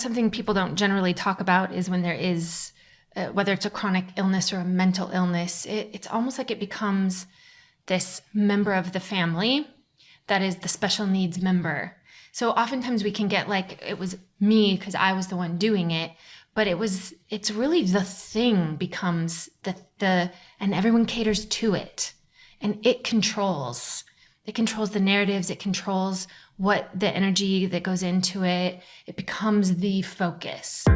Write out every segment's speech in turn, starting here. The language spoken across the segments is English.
something people don't generally talk about is when there is, whether it's a chronic illness or a mental illness, it's almost like it becomes this member of the family that is the special needs member. So oftentimes we can get like, it was me because I was the one doing it, but it's really the thing becomes and everyone caters to it, and it controls the narratives. It controls what the energy that goes into it. It becomes the focus.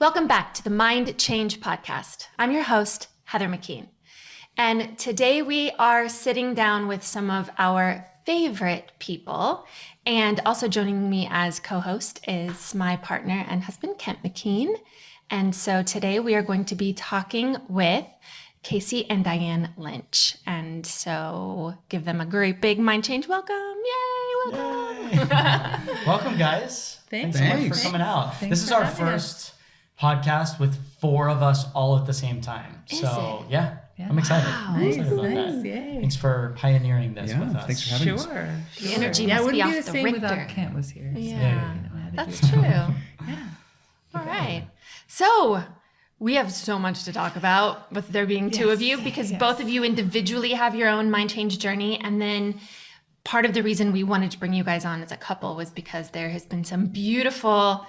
Welcome back to the Mind Change Podcast. I'm your host, Heather McKean. And today we are sitting down with some of our favorite people. And also joining me as co-host is my partner and husband, Kent McKean. And so today we are going to be talking with Casey and Diane Lynch. And so give them a great big mind change welcome. Yay, welcome. Yay. Welcome, guys. Thanks so much for coming out. This is our first podcast with four of us all at the same time. Yeah, I'm excited. Wow. I'm excited about that. Yay. Thanks for pioneering this with us. Thanks for having us. Sure. The energy Yeah, it must wouldn't be be off the the same Richter. without Kent was here. Yeah, So, that's true. Yeah. All right. So we have so much to talk about with there being two of you, because both of you individually have your own mind change journey. And then part of the reason we wanted to bring you guys on as a couple was because there has been some beautiful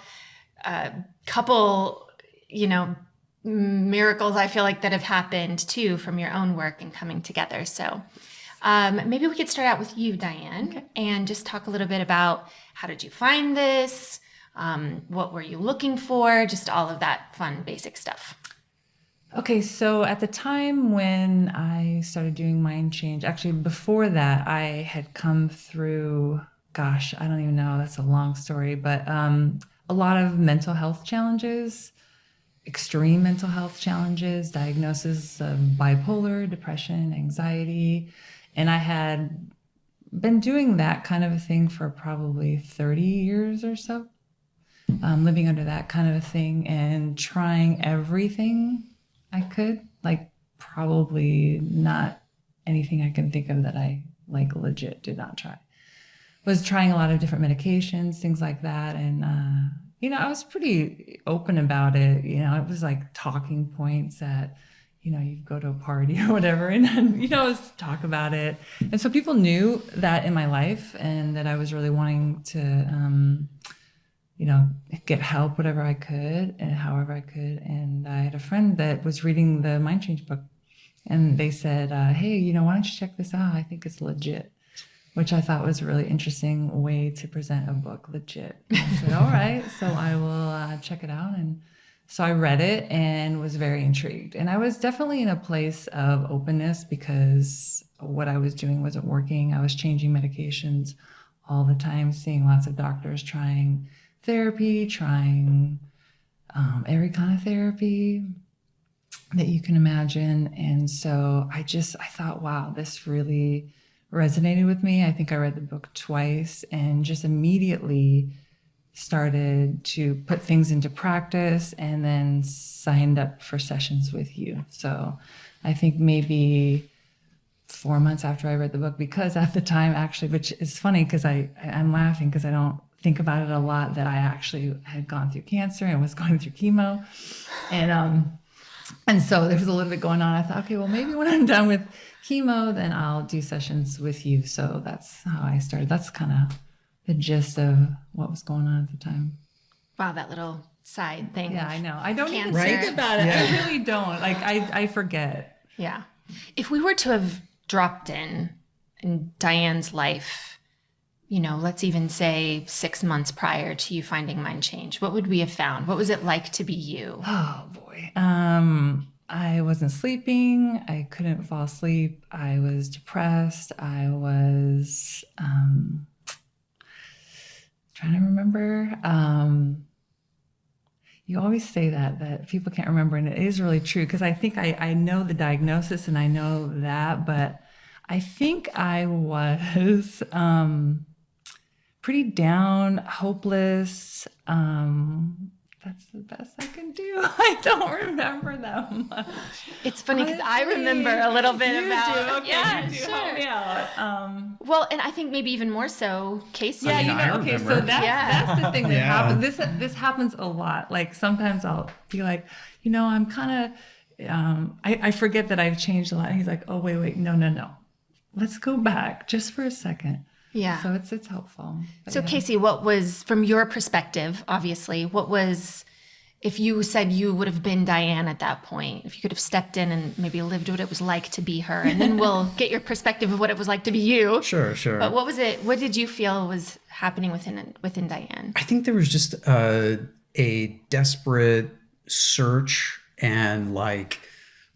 couple, miracles I feel like that have happened too from your own work and coming together. So maybe we could start out with you, Diane, and just talk a little bit about how did you find this? What were you looking for? Just all of that fun, basic stuff. Okay, so at the time when I started doing mind change, actually before that, I had come through, gosh, I don't even know, that's a long story, but a lot of mental health challenges, extreme mental health challenges, diagnosis of bipolar, depression, anxiety. And I had been doing that kind of a thing for probably 30 years or so, living under that kind of a thing and trying everything I could, like probably not anything I can think of that I like legit did not try. Was trying a lot of different medications, things like that. And, I was pretty open about it. It was like talking points at, you'd go to a party or whatever and then, talk about it. And so people knew that in my life and that I was really wanting to, get help, whatever I could and however I could. And I had a friend that was reading the Mind Change book and they said, hey, why don't you check this out? I think it's legit. Which I thought was a really interesting way to present a book, legit. I said, all right, so I will check it out. And so I read it and was very intrigued. And I was definitely in a place of openness because what I was doing wasn't working. I was changing medications all the time, seeing lots of doctors, trying therapy, trying every kind of therapy that you can imagine. And so I thought, wow, this really resonated with me. I think I read the book twice and just immediately started to put things into practice and then signed up for sessions with you. So I think maybe 4 months after I read the book, because at the time actually, which is funny because I'm laughing because I don't think about it a lot, that I actually had gone through cancer and was going through chemo. And so there was a little bit going on. I thought, okay, well, maybe when I'm done with chemo, then I'll do sessions with you. So that's how I started. That's kind of the gist of what was going on at the time. Wow, that little side thing. Yeah, I know. I don't even Cancer. think about it. Yeah. I really don't. Like, I forget. Yeah. If we were to have dropped in Diane's life, let's even say 6 months prior to you finding Mind Change, what would we have found? What was it like to be you? Oh, boy. I wasn't sleeping. I couldn't fall asleep. I was depressed. I was trying to remember. You always say that people can't remember, and it is really true, because I think I know the diagnosis and I know that, but I think I was pretty down, hopeless. That's the best I can do. I don't remember that much. It's funny because I remember a little bit you about. Do. Okay, yeah, you do. sure. Help me out. Well, and I think maybe even more so, Casey. Yeah, I okay. remember. So that's the thing that Yeah. happens. This happens a lot. Like sometimes I'll be like, I'm kind of, I forget that I've changed a lot. And he's like, oh wait, no. Let's go back just for a second. Yeah. So it's helpful. But So Casey, what was, from your perspective, obviously, if you said you would have been Diane at that point, if you could have stepped in and maybe lived what it was like to be her, and then we'll get your perspective of what it was like to be you. Sure. But what was it? What did you feel was happening within Diane? I think there was just a desperate search and like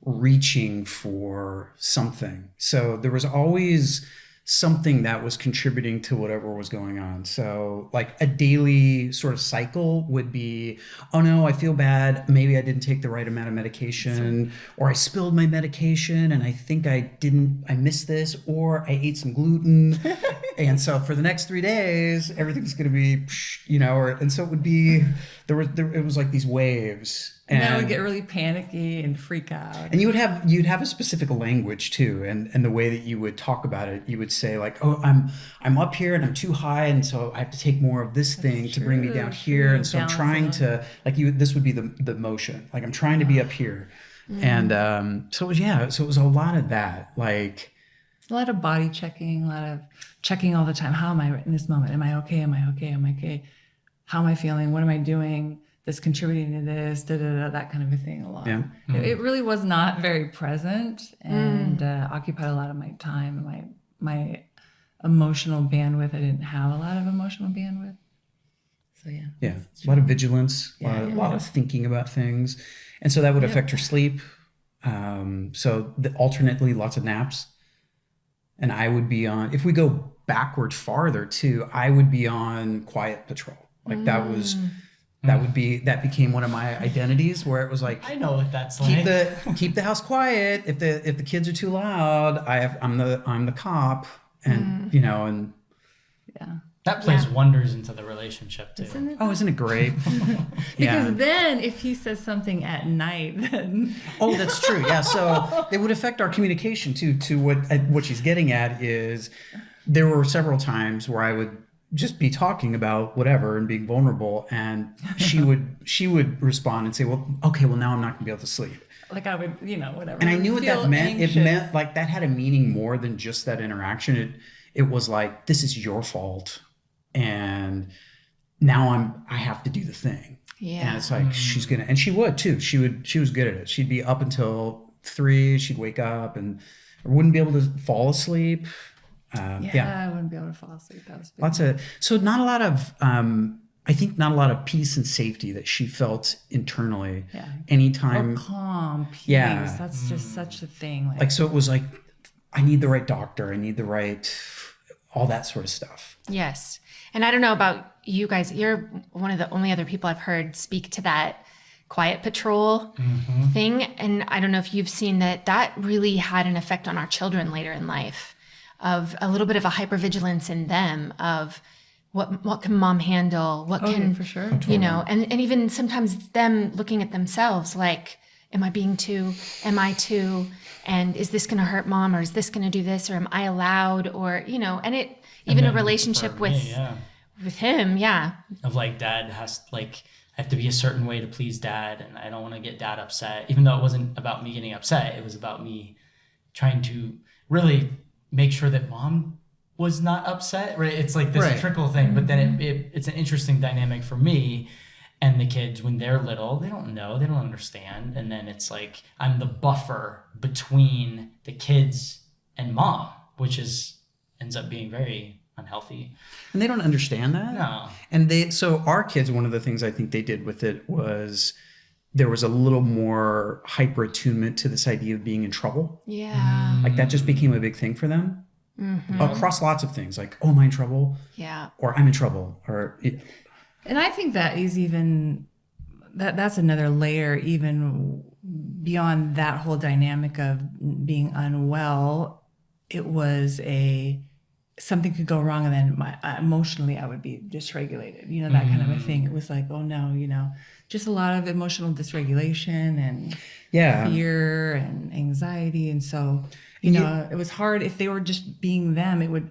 reaching for something. So there was always something that was contributing to whatever was going on. So like a daily sort of cycle would be, oh no, I feel bad. Maybe I didn't take the right amount of medication, or I spilled my medication and I think I missed this, or I ate some gluten. And so for the next 3 days, everything's going to be, and so it would be, it was like these waves. And I would get really panicky and freak out. And you'd have a specific language too, and the way that you would talk about it, you would say like, oh, I'm up here and I'm too high, and so I have to take more of this thing to bring me down here, and so I'm trying to this would be the motion, like I'm trying to be up here, and so it was a lot of that, like a lot of body checking, a lot of checking all the time. How am I in this moment? Am I okay? Am I okay? Am I okay? How am I feeling? What am I doing that's contributing to this? That kind of a thing a lot. Yeah. It really was not very present, and occupied a lot of my time and my emotional bandwidth. I didn't have a lot of emotional bandwidth. So yeah. Yeah. A lot of vigilance, a lot of thinking about things. And so that would affect her sleep. Alternately lots of naps. And I would be on, if we go backward farther too, I would be on quiet patrol. Like that became one of my identities, where it was like, I know what that's like. keep the house quiet. If the kids are too loud, I'm the cop, and and yeah. That plays wonders into the relationship too. isn't it great? Because then if he says something at night, then oh, that's true. Yeah, so it would affect our communication too. To what she's getting at is, there were several times where I would just be talking about whatever and being vulnerable, and she would respond and say, well, okay, well now I'm not gonna be able to sleep. Like I would, whatever. And I knew what that meant. Anxious. It meant like that had a meaning more than just that interaction. It was like, this is your fault, and now I have to do the thing. Yeah. And it's like she's gonna, and she would too. She was good at it. She'd be up until 3. She'd wake up and wouldn't be able to fall asleep. I wouldn't be able to fall asleep. That was not a lot of I think not a lot of peace and safety that she felt internally. Yeah. Anytime. Or calm, peace. Yeah. That's just such a thing. Like so it was like, I need the right doctor. I need the right, all that sort of stuff. Yes. And I don't know about you guys. You're one of the only other people I've heard speak to that quiet patrol thing. And I don't know if you've seen that really had an effect on our children later in life, of a little bit of a hypervigilance in them of what can mom handle? What can, for sure. and even sometimes them looking at themselves like, am I being too, am I too, and is this going to hurt mom, or is this going to do this, or am I allowed, or, and it, even a relationship with him. Yeah. Of like, dad has I have to be a certain way to please dad, and I don't want to get dad upset, even though it wasn't about me getting upset. It was about me trying to really make sure that mom was not upset, right? It's like this trickle thing, but then it's an interesting dynamic for me and the kids when they're little. They don't know, they don't understand, and then it's like I'm the buffer between the kids and mom, which ends up being very unhealthy. And they don't understand that. No. And so our kids, one of the things I think they did with it was there was a little more hyper attunement to this idea of being in trouble. Yeah. Like that just became a big thing for them across lots of things. Like, oh, am I in trouble? Yeah. Or I'm in trouble. Or And I think that is even that's another layer, even beyond that whole dynamic of being unwell. It was something could go wrong, and then emotionally I would be dysregulated, that kind of a thing. It was like, oh no, just a lot of emotional dysregulation and fear and anxiety. And so, it was hard. If they were just being them, it would,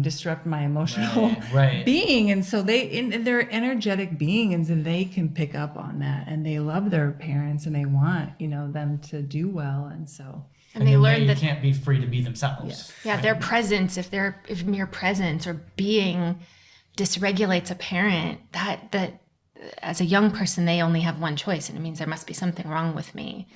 disrupt my emotional being. And so they're energetic beings, and they can pick up on that, and they love their parents, and they want, them to do well. And so, and they learn that you can't be free to be themselves. Yes. Yeah, their presence, if mere presence or being dysregulates a parent, that as a young person, they only have one choice, and it means there must be something wrong with me.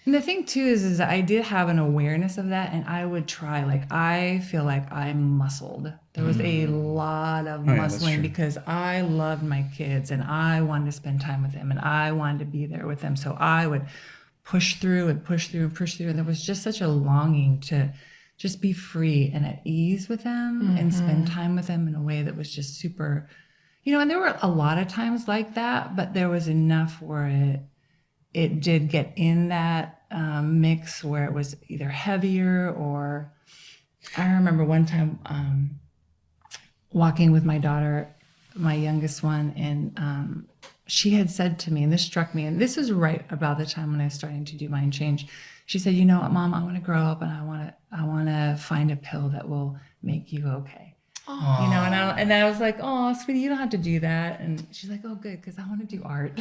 And the thing too is I did have an awareness of that, and I would try, I feel like I muscled. There was a lot of muscling because I loved my kids, and I wanted to spend time with them, and I wanted to be there with them. So I would push through and push through and push through. And there was just such a longing to just be free and at ease with them and spend time with them in a way that was just super, and there were a lot of times like that, but there was enough where it did get in that mix where it was either heavier, or I remember one time walking with my daughter, my youngest one, and she had said to me, and this struck me, and this was right about the time when I was starting to do mind change. She said, "You know what, Mom, I want to grow up, and I want to find a pill that will make you okay." Aww. And I was like, "Oh, sweetie, you don't have to do that." And she's like, "Oh, good, because I want to do art."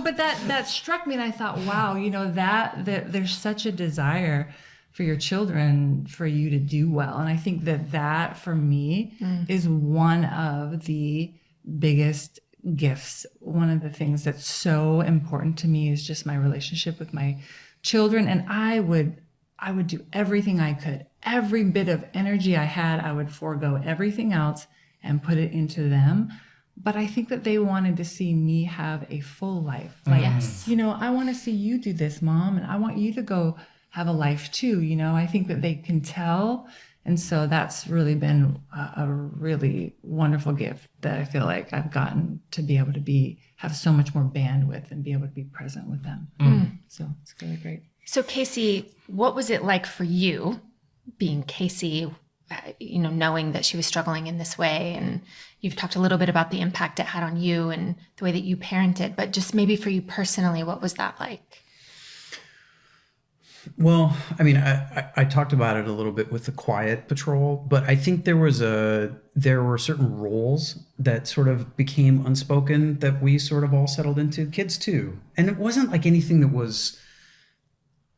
But that struck me, and I thought, wow, that there's such a desire for your children, for you to do well. And I think that for me is one of the biggest gifts. One of the things that's so important to me is just my relationship with my children. And I would do everything I could. Every bit of energy I had, I would forego everything else and put it into them. But I think that they wanted to see me have a full life. Yes. I want to see you do this, Mom, and I want you to go have a life too. I think that they can tell. And so that's really been a really wonderful gift that I feel like I've gotten to be able to have so much more bandwidth and be able to be present with them. So it's really great. So Casey, what was it like for you being Casey, knowing that she was struggling in this way? And you've talked a little bit about the impact it had on you and the way that you parented, but just maybe for you personally, what was that like? Well, I mean, I talked about it a little bit with the quiet patrol, but I think there were certain roles that sort of became unspoken that we sort of all settled into, kids too. And it wasn't like anything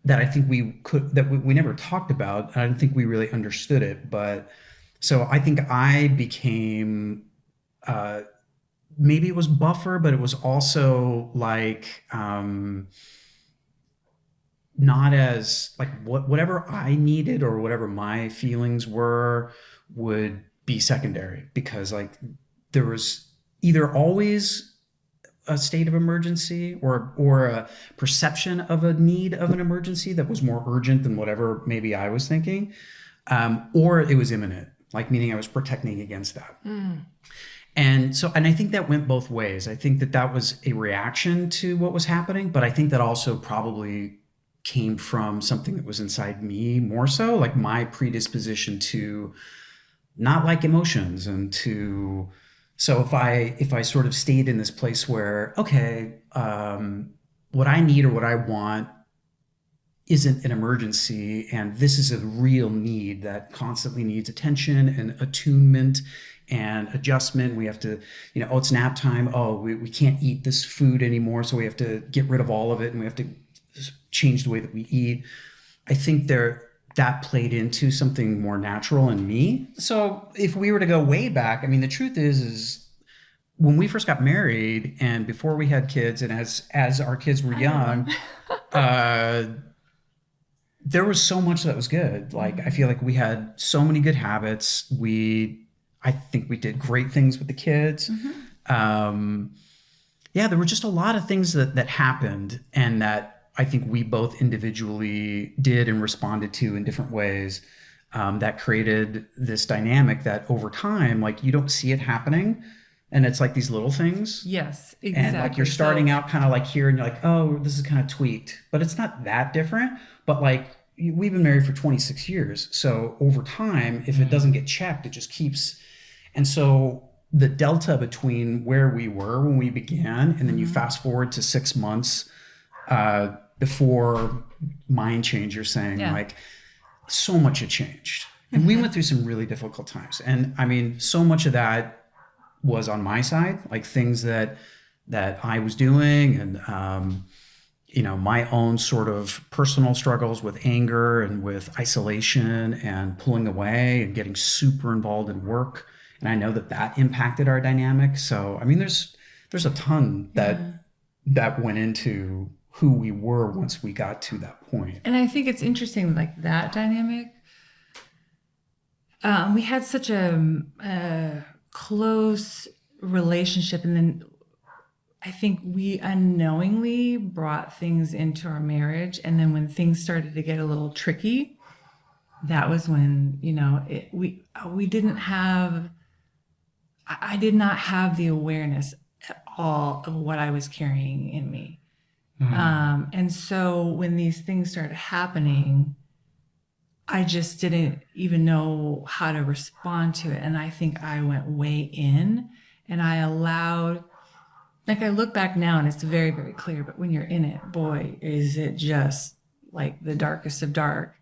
that I think we never talked about. I don't think we really understood it. But so I think I became, maybe it was buffer, but it was also like, not as like whatever I needed or whatever my feelings were would be secondary, because like there was either always a state of emergency or a perception of a need of an emergency that was more urgent than whatever maybe I was thinking, or it was imminent, like meaning I was protecting against that. And I think that went both ways. I think that was a reaction to what was happening, but I think that also probably came from something that was inside me more so, like my predisposition to not like emotions and to, so if I sort of stayed in this place where, okay, what I need or what I want isn't an emergency, and this is a real need that constantly needs attention and attunement and adjustment. We have to, oh, it's nap time. Oh, we can't eat this food anymore, so we have to get rid of all of it, and we have to change the way that we eat. I think that played into something more natural in me. So if we were to go way back, I mean, the truth is when we first got married and before we had kids, and as our kids were young, there was so much that was good. Like, I feel like we had so many good habits. I think we did great things with the kids. There were just a lot of things that happened, and that I think we both individually did and responded to in different ways, that created this dynamic that over time, like, you don't see it happening, And it's like these little things. Yes, exactly. And like you're starting out kind of like here and you're like, oh, this is kind of tweaked, but it's not that different. But like we've been married for 26 years. So over time, if it doesn't get checked, it just keeps. And so the delta between where we were when we began, and then you fast forward to 6 months before mind change, you're saying like so much had changed. And we went through some really difficult times. And I mean, so much of that was on my side, like things that I was doing, and my own sort of personal struggles with anger and with isolation and pulling away and getting super involved in work. And I know that impacted our dynamic. So I mean, there's a ton that went into who we were once we got to that point. And I think it's interesting, like that dynamic. We had such a close relationship, and then I think we unknowingly brought things into our marriage, and then when things started to get a little tricky, that was when we didn't have. I did not have the awareness at all of what I was carrying in me, and so when these things started happening, I just didn't even know how to respond to it. And I think I went way in, and I allowed, like I look back now and it's very, very clear, but when you're in it, boy, is it just like the darkest of dark.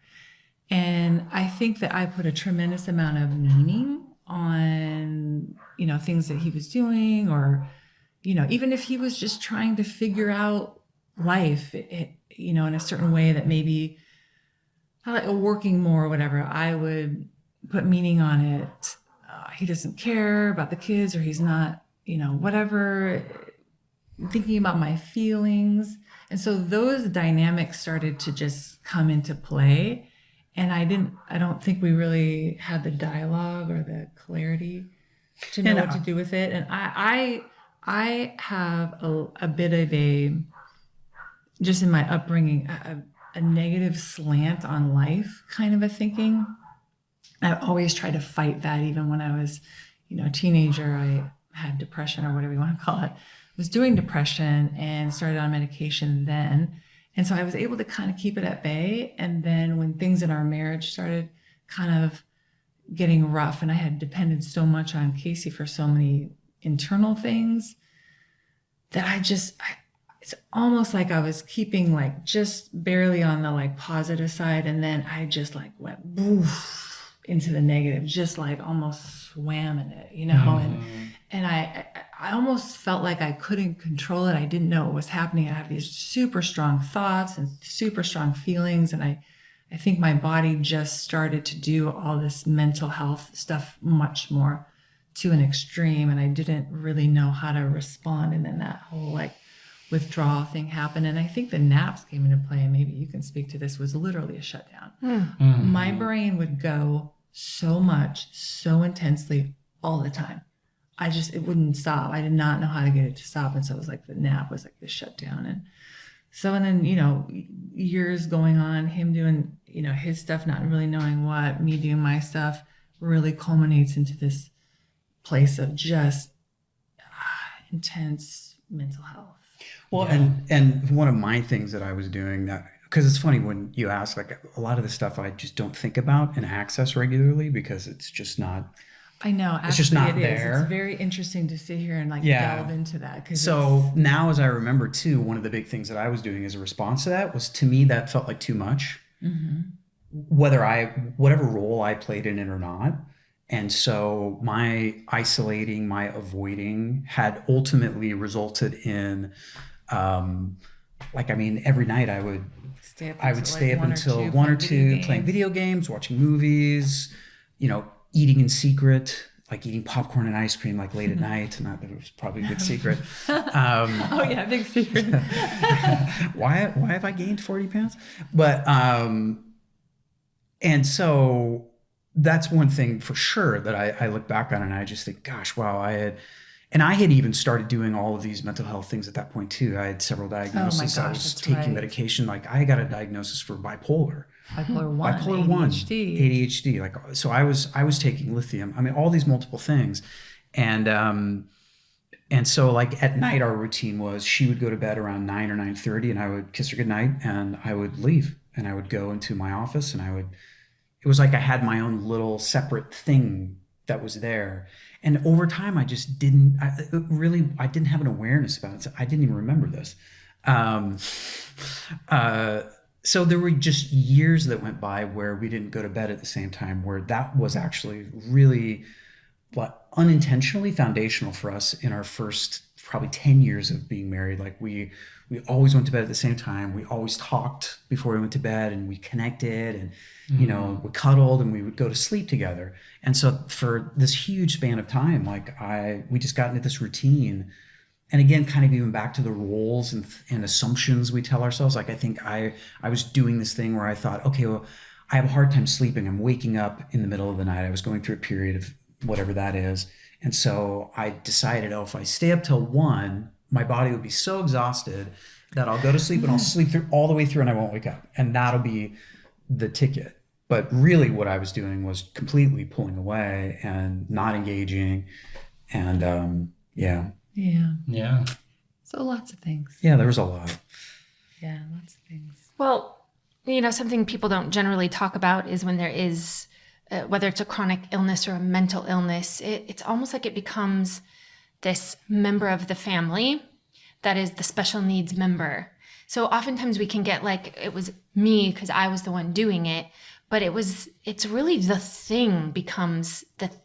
And I think that I put a tremendous amount of meaning on, things that he was doing, or, even if he was just trying to figure out life, in a certain way that maybe I like working more or whatever, I would put meaning on it. He doesn't care about the kids, or he's not, whatever, thinking about my feelings. And so those dynamics started to just come into play. And I don't think we really had the dialogue or the clarity to know what to do with it. And I have a bit of just in my upbringing, a negative slant on life kind of a thinking. I always tried to fight that. Even when I was, a teenager, I had depression, or whatever you want to call it. I was doing depression and started on medication then. And so I was able to kind of keep it at bay. And then when things in our marriage started kind of getting rough, and I had depended so much on Casey for so many internal things, that it's almost like I was keeping like just barely on the like positive side, and then I just like went boof into the negative, just like almost swam in it, and I almost felt like I couldn't control it. I didn't know what was happening. I have these super strong thoughts and super strong feelings, and I think my body just started to do all this mental health stuff much more to an extreme, and I didn't really know how to respond. And then that whole like withdrawal thing happened. And I think the naps came into play, and maybe you can speak to this, was literally a shutdown. My brain would go so much, so intensely all the time. It wouldn't stop. I did not know how to get it to stop. And so it was like the nap was like the shutdown. And then, years going on, him doing, his stuff, not really knowing what, me doing my stuff, really culminates into this place of just intense mental health. Well, and one of my things that I was doing, that because it's funny when you ask, like a lot of the stuff I just don't think about and access regularly because it's just not. I know. It's just not there. It's very interesting to sit here and like delve into that. So now, as I remember too, one of the big things that I was doing as a response to that was, to me, that felt like too much. Whatever role I played in it or not. And so my isolating, my avoiding had ultimately resulted in, every night I would stay up until 1 or 2 playing video games, watching movies, eating in secret, like eating popcorn and ice cream like late at night. Not that it was probably a good secret. Big secret. Why have I gained 40 pounds? But and so that's one thing for sure that I look back on, and I just think, gosh, wow, I had even started doing all of these mental health things at that point too. I had several diagnoses. Oh my gosh, I was taking medication. Like I got a diagnosis for bipolar 1, ADHD. Like, so I was taking lithium. I mean, all these multiple things. And And so like at night, our routine was she would go to bed around 9 or 9:30 and I would kiss her goodnight and I would leave and I would go into my office and it was like I had my own little separate thing that was there. And over time, I just I didn't have an awareness about it. So I didn't even remember this. So there were just years that went by where we didn't go to bed at the same time, where that was actually really unintentionally foundational for us in our first probably 10 years of being married. Like we always went to bed at the same time. We always talked before we went to bed and we connected and, you know, we cuddled and we would go to sleep together. And so for this huge span of time, like we just got into this routine. And again, kind of even back to the roles and assumptions we tell ourselves. Like I think I was doing this thing where I thought, okay, well, I have a hard time sleeping. I'm waking up in the middle of the night. I was going through a period of whatever that is. And so I decided, if I stay up till 1, my body would be so exhausted that I'll go to sleep and I'll sleep through all the way through and I won't wake up. And that'll be the ticket. But really what I was doing was completely pulling away and not engaging. And yeah. So lots of things. Yeah, there was a lot. Yeah, lots of things. Well, you know, something people don't generally talk about is when there is, whether it's a chronic illness or a mental illness, it's almost like it becomes this member of the family that is the special needs member. So oftentimes we can get like, it was me because I was the one doing it, but it's really the thing becomes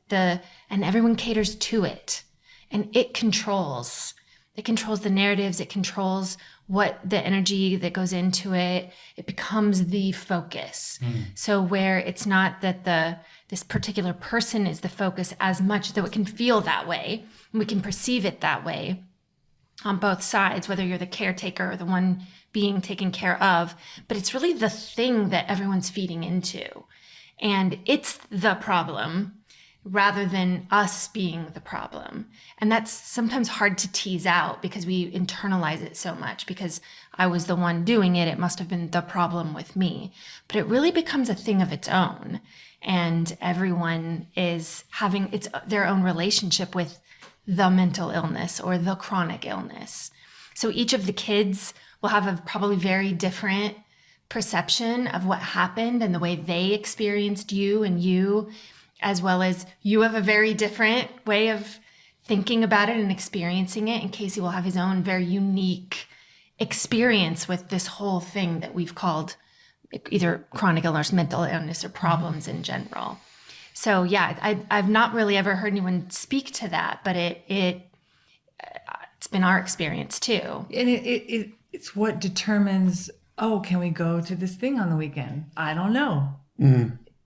and everyone caters to it and it controls the narratives. It controls what the energy that goes into it. It becomes the focus. So where it's not that this particular person is the focus as much, though it can feel that way. And we can perceive it that way on both sides, whether you're the caretaker or the one being taken care of. But it's really the thing that everyone's feeding into. And it's the problem rather than us being the problem. And that's sometimes hard to tease out because we internalize it so much. Because I was the one doing it, it must have been the problem with me. But it really becomes a thing of its own. And everyone is having their own relationship with the mental illness or the chronic illness. So each of the kids will have a probably very different perception of what happened and the way they experienced you, as well as you have a very different way of thinking about it and experiencing it. And Casey will have his own very unique experience with this whole thing that we've called either chronic illness, mental illness, or problems in general. So yeah, I've not really ever heard anyone speak to that, but it's been our experience too. And it's what determines, can we go to this thing on the weekend? I don't know.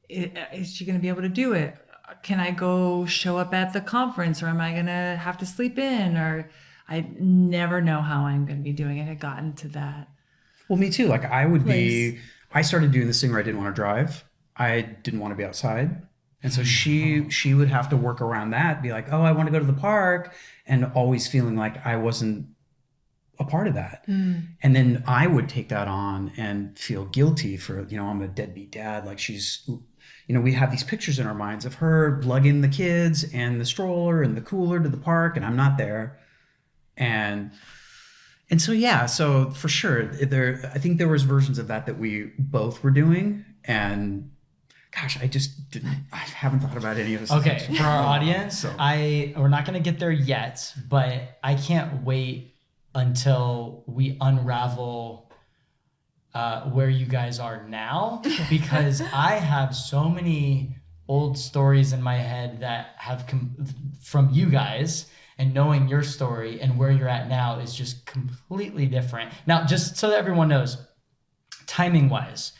Is she going to be able to do it? Can I go show up at the conference, or am I going to have to sleep in? Or I never know how I'm going to be doing it. I had gotten to that. Well, me too. Like I started doing this thing where I didn't want to drive. I didn't want to be outside. And so she would have to work around that, be like, I want to go to the park, and always feeling like I wasn't a part of that. And then I would take that on and feel guilty for, I'm a deadbeat dad. Like she's, we have these pictures in our minds of her lugging the kids and the stroller and the cooler to the park, and I'm not there. And so, yeah, so for sure, I think there was versions of that we both were doing. And gosh, I haven't thought about any of this. Okay, for our audience, we're not going to get there yet, but I can't wait until we unravel where you guys are now, because I have so many old stories in my head that have come from you guys, and knowing your story and where you're at now is just completely different. Now, just so that everyone knows, timing wise,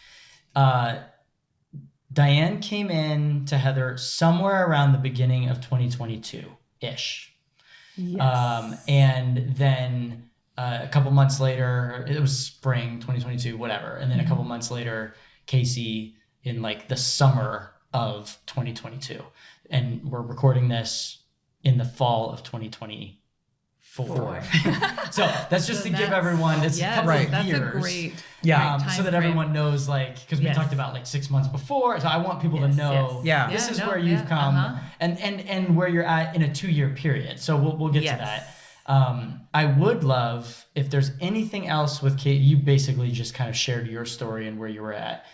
Diane came in to Heather somewhere around the beginning of 2022-ish. Yes. And then a couple months later, it was spring 2022, whatever. And then a couple months later, Casey in like the summer of 2022. And we're recording this in the fall of 2024. So that's just to give everyone this couple of that's years. a great so that everyone knows, like, because we talked about like 6 months before. So I want people to know this is where you've come and where you're at in a 2-year period. So we'll get to that. I would love if there's anything else with Kate. You basically just kind of shared your story and where you were at.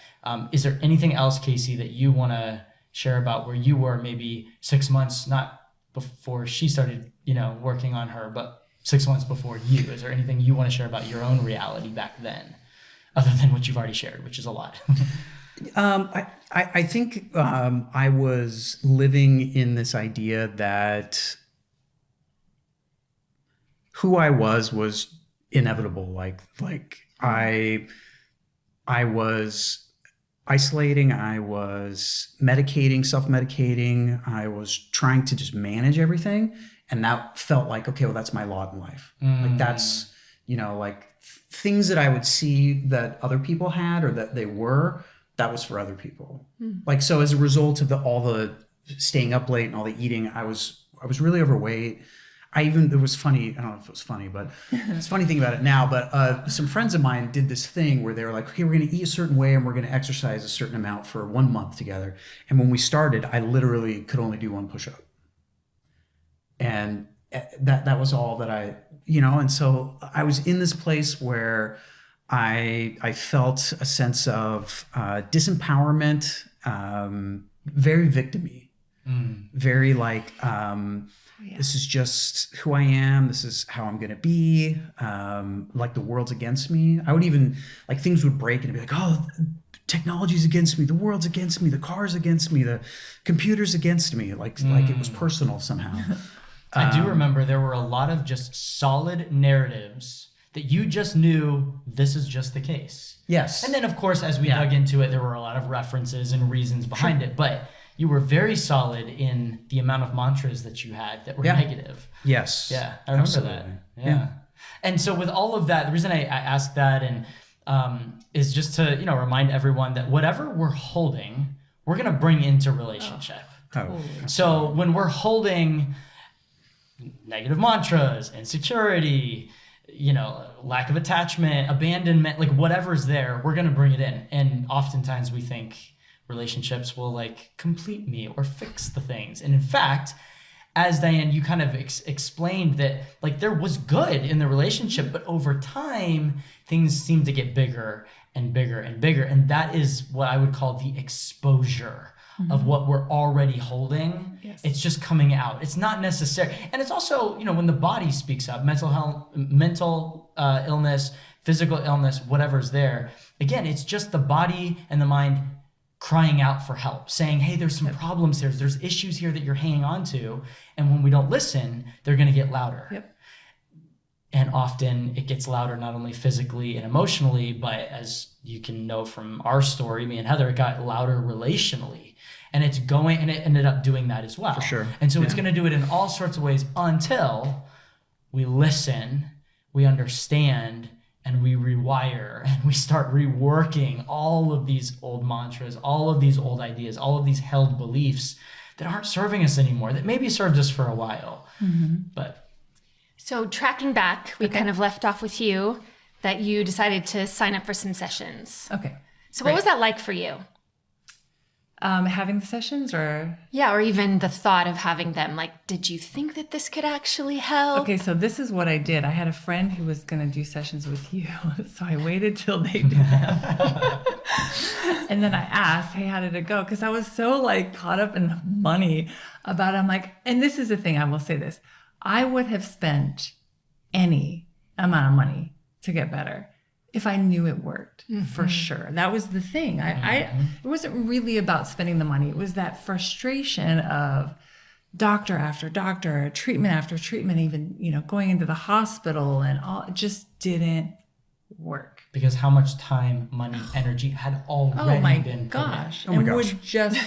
Is there anything else, Casey, that you want to share about where you were maybe 6 months, not before she started, working on her, but 6 months before you? Is there anything you want to share about your own reality back then, other than what you've already shared, which is a lot? I think I was living in this idea that who I was inevitable. Like I was isolating, I was medicating, self-medicating, I was trying to just manage everything. And that felt like, okay, well, that's my lot in life. Like that's, things that I would see that other people had or that they were, that was for other people. Like, so as a result of all the staying up late and all the eating, I was really overweight. It was funny. I don't know if it was funny, but it's a funny thing about it now. But some friends of mine did this thing where they were like, okay, we're going to eat a certain way and we're going to exercise a certain amount for 1 month together. And when we started, I literally could only do 1 push-up. And that was all that and so I was in this place where I felt a sense of disempowerment, very victim-y, very like, this is just who I am. This is how I'm going to be. Like the world's against me. I would even, like, things would break and I'd be like, oh, technology's against me. The world's against me. The car's against me. The computer's against me. Like it was personal somehow. I do remember there were a lot of just solid narratives that you just knew this is just the case. Yes. And then, of course, as we dug into it, there were a lot of references and reasons behind it. But you were very solid in the amount of mantras that you had that were negative. Yes. Yeah, I remember that. Yeah. And so with all of that, the reason I asked that and is just to, remind everyone that whatever we're holding, we're going to bring into relationship. So when we're holding negative mantras, insecurity, lack of attachment, abandonment, like whatever's there, we're going to bring it in. And oftentimes we think relationships will like complete me or fix the things. And in fact, as Diane, you kind of explained that like there was good in the relationship, but over time, things seem to get bigger and bigger and bigger. And that is what I would call the exposure of what we're already holding. Yes. It's just coming out. It's not necessary. And it's also, when the body speaks up, mental health, mental illness, physical illness, whatever's there. Again, it's just the body and the mind crying out for help, saying, hey, there's some problems here. There's issues here that you're hanging on to. And when we don't listen, they're going to get louder. Yep. And often it gets louder, not only physically and emotionally, but as you can know from our story, me and Heather, it got louder relationally. And it ended up doing that as well. For sure. And so it's going to do it in all sorts of ways until we listen, we understand, and we rewire, and we start reworking all of these old mantras, all of these old ideas, all of these held beliefs that aren't serving us anymore, that maybe served us for a while. But So tracking back, we kind of left off with you that you decided to sign up for some sessions. Okay. So what was that like for you? Having the sessions or? Yeah, or even the thought of having them. Like, did you think that this could actually help? Okay, so this is what I did. I had a friend who was going to do sessions with you. So I waited till they did them. And then I asked, hey, how did it go? Because I was so like caught up in the money about it. I'm like, and this is the thing, I will say this. I would have spent any amount of money to get better if I knew it worked, for sure. That was the thing. It wasn't really about spending the money. It was that frustration of doctor after doctor, treatment after treatment, even, going into the hospital and all. It just didn't work. because how much time, money, energy had already been put in. And would just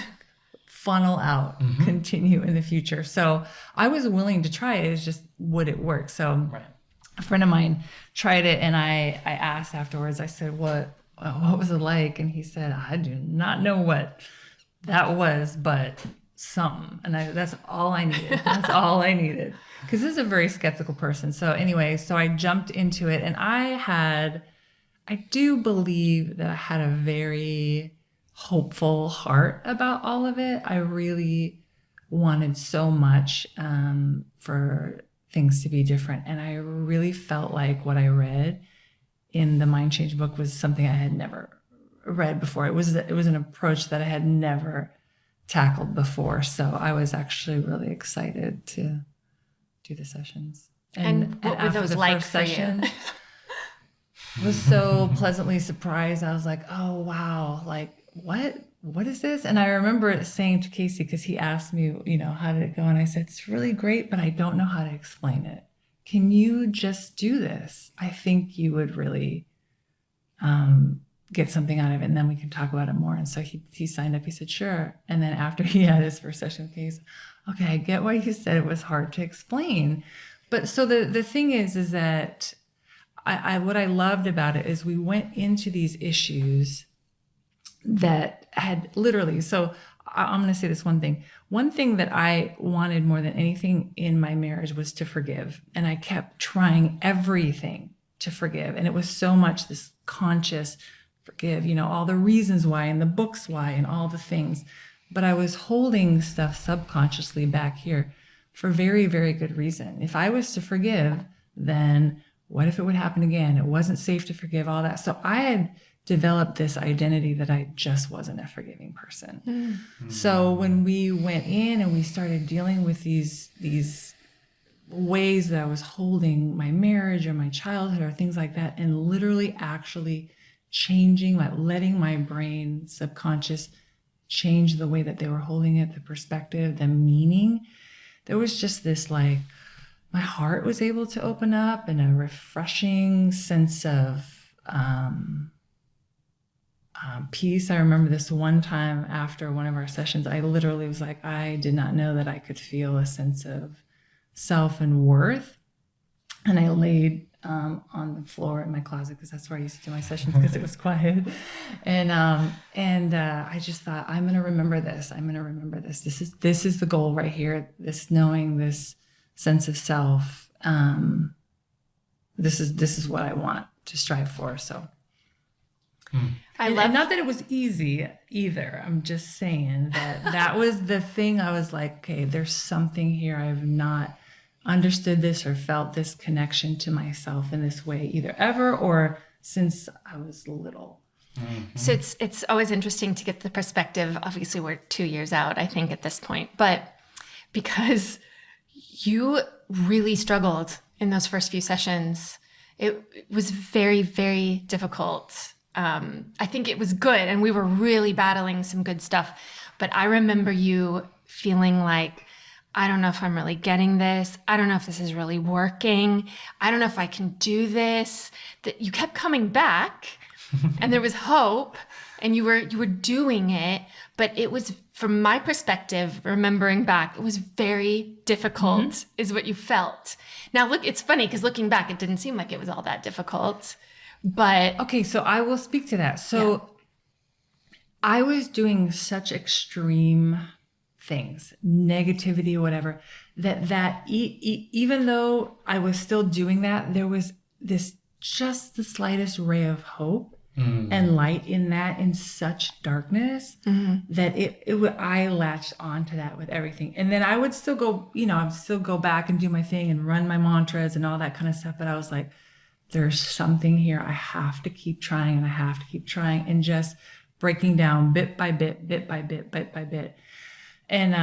funnel out, continue in the future. So I was willing to try it. It's just, would it work? So a friend of mine tried it, and I asked afterwards, I said, what was it like? And he said, I do not know what that was, but something. And that's all I needed. That's all I needed. Because this is a very skeptical person. So anyway, so I jumped into it, and I do believe that I had a very hopeful heart about all of it. I really wanted so much for things to be different. And I really felt like what I read in the Mind Change book was something I had never read before. It was an approach that I had never tackled before. So I was actually really excited to do the sessions. And what were after those the like first for you? session, was so pleasantly surprised. I was like, oh wow, like what is this? And I remember saying to Casey, because he asked me, how did it go? And I said, it's really great, but I don't know how to explain it. Can you just do this? I think you would really get something out of it, and then we can talk about it more. And so he signed up. He said, sure. And then after he had his first session with me, he's, okay, I get why you said it was hard to explain. But so the thing is that I what I loved about it is we went into these issues that had literally, so I'm going to say this one thing. One thing that I wanted more than anything in my marriage was to forgive. And I kept trying everything to forgive. And it was so much this conscious forgive, all the reasons why and the books why and all the things. But I was holding stuff subconsciously back here for very, very good reason. If I was to forgive, then what if it would happen again? It wasn't safe to forgive, all that. So I had developed this identity that I just wasn't a forgiving person. Mm. So when we went in and we started dealing with these ways that I was holding my marriage or my childhood or things like that, and literally actually changing, like letting my brain subconscious change the way that they were holding it, the perspective, the meaning, there was just this like, my heart was able to open up and a refreshing sense of peace. I remember this one time after one of our sessions, I literally was like, I did not know that I could feel a sense of self and worth. And I laid on the floor in my closet, because that's where I used to do my sessions because it was quiet. And I just thought, I'm going to remember this. I'm going to remember this. This is the goal right here. This knowing, this sense of self. This is what I want to strive for. So. And not that it was easy either. I'm just saying that was the thing. I was like, okay, there's something here. I've not understood this or felt this connection to myself in this way either ever or since I was little. Mm-hmm. So it's always interesting to get the perspective. Obviously, we're 2 years out, I think, at this point, but because you really struggled in those first few sessions, it was very, very difficult. I think it was good, and we were really battling some good stuff. But I remember you feeling like, I don't know if I'm really getting this. I don't know if this is really working. I don't know if I can do this. That you kept coming back, and there was hope, and you were doing it. But it was, from my perspective, remembering back, it was very difficult, is what you felt. Now, look, it's funny because looking back, it didn't seem like it was all that difficult. But okay, so I will speak to that. So I was doing such extreme things, negativity, whatever, that even though I was still doing that, there was just the slightest ray of hope and light in that, in such darkness, that I latched onto that with everything. And then I would still go, I'd still go back and do my thing and run my mantras and all that kind of stuff. But I was like, there's something here. I have to keep trying, and I have to keep trying, and just breaking down bit by bit, bit by bit, bit by bit. And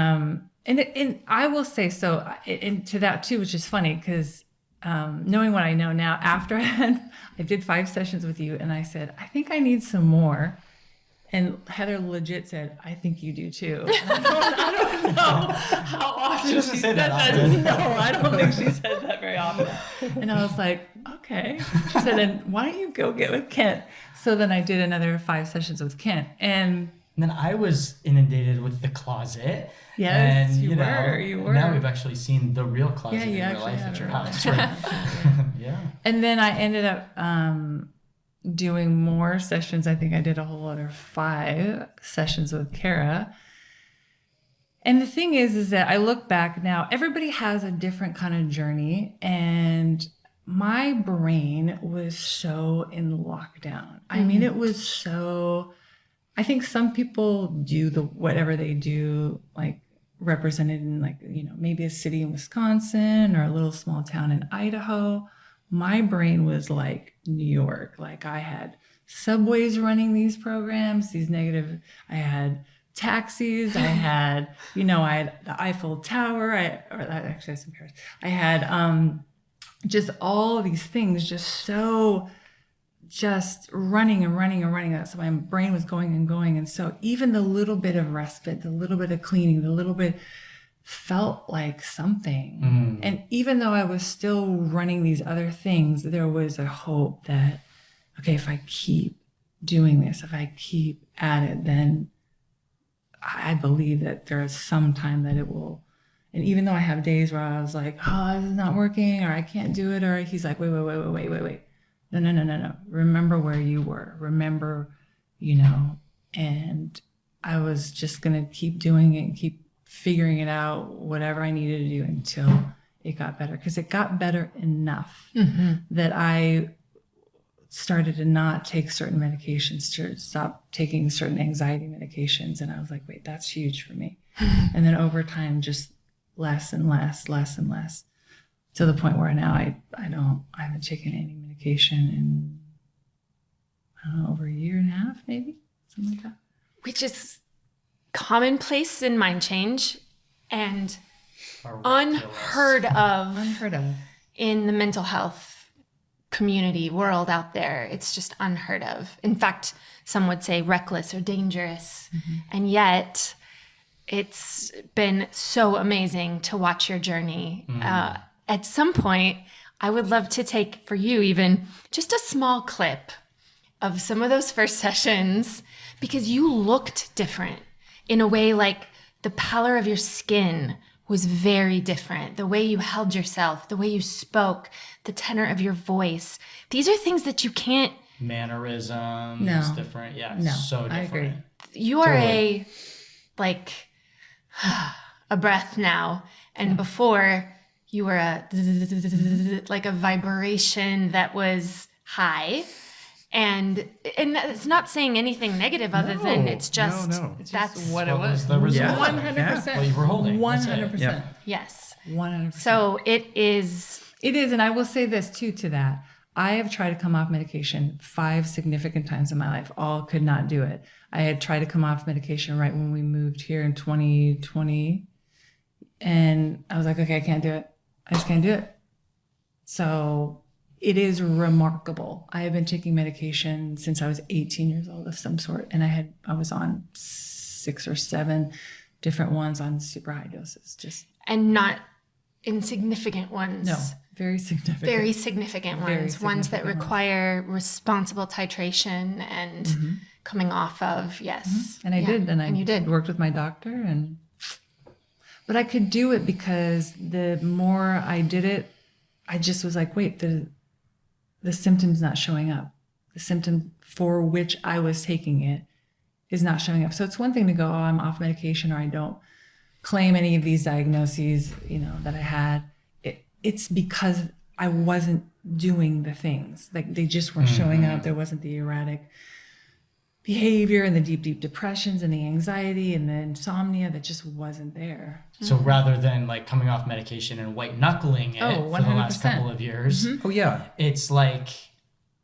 I will say, so, and to that too, which is funny because knowing what I know now, after I did 5 sessions with you, and I said, I think I need some more. And Heather legit said, I think you do too. I don't know how often she said that. No, I don't think she said that very often. And I was like, okay. She said, then why don't you go get with Kent? So then I did another 5 sessions with Kent. And then I was inundated with the closet. Yes, and, you were. Now we've actually seen the real closet in real life at your house. Right? Yeah. And then I ended up doing more sessions. I think I did a whole other 5 sessions with Kara. And the thing is that I look back now, everybody has a different kind of journey, and my brain was so in lockdown. I mean, it was so, I think some people do whatever they do, like represented in like, maybe a city in Wisconsin or a little small town in Idaho. My brain was like New York. Like I had subways running these programs, I had taxis, I had, I had the Eiffel Tower, actually that's in Paris. I had just all these things just running and running and running. So my brain was going and going. And so even the little bit of respite, the little bit of cleaning, the little bit felt like something. And even though I was still running these other things, there was a hope that, okay, if I keep doing this, if I keep at it, then I believe that there is some time that it will. And even though I have days where I was like, oh, this is not working, or I can't do it, or he's like, wait. No. Remember where you were. Remember, and I was just going to keep doing it and keep figuring it out, whatever I needed to do until it got better. Because it got better enough that I started to not take certain medications, to stop taking certain anxiety medications. And I was like, wait, that's huge for me. And then over time, just less and less, to the point where now I haven't taken any medication in, I don't know, over a year and a half, maybe, something like that. Which is commonplace in mind change and unheard of in the mental health community world out there. It's just unheard of. In fact, some would say reckless or dangerous. And yet it's been so amazing to watch your journey. At some point, I would love to take for you even just a small clip of some of those first sessions, because you looked different in a way. Like the pallor of your skin was very different. The way you held yourself, the way you spoke, the tenor of your voice. These are things that you can't. Mannerisms, different. Yeah, so different. I agree. You are a breath now. And before, you were like a vibration that was high. And it's not saying anything negative other than it's just, that's what it was. The result. 100%. What you were holding. 100%. Yeah. Yes. 100%. So it is. It is. And I will say this too, to that. I have tried to come off medication 5 significant times in my life. All could not do it. I had tried to come off medication right when we moved here in 2020. And I was like, okay, I can't do it. I just can't do it. So it is remarkable. I have been taking medication since I was 18 years old of some sort. And I was on 6 or 7 different ones on super high doses. And not insignificant ones. No, very significant. Very significant ones. Very Ones that significant require responsible titration and coming off of, yes. And I did. And you did. Worked with my doctor. But I could do it because the more I did it, I just was like, wait, the symptom's not showing up. The symptom for which I was taking it is not showing up. So it's one thing to go, oh, I'm off medication, or I don't claim any of these diagnoses, that I had. It's because I wasn't doing the things. Like they just weren't showing up. There wasn't the erratic behavior and the deep depressions and the anxiety and the insomnia that just wasn't there. So rather than like coming off medication and white knuckling it for the last couple of years, Oh yeah. it's like,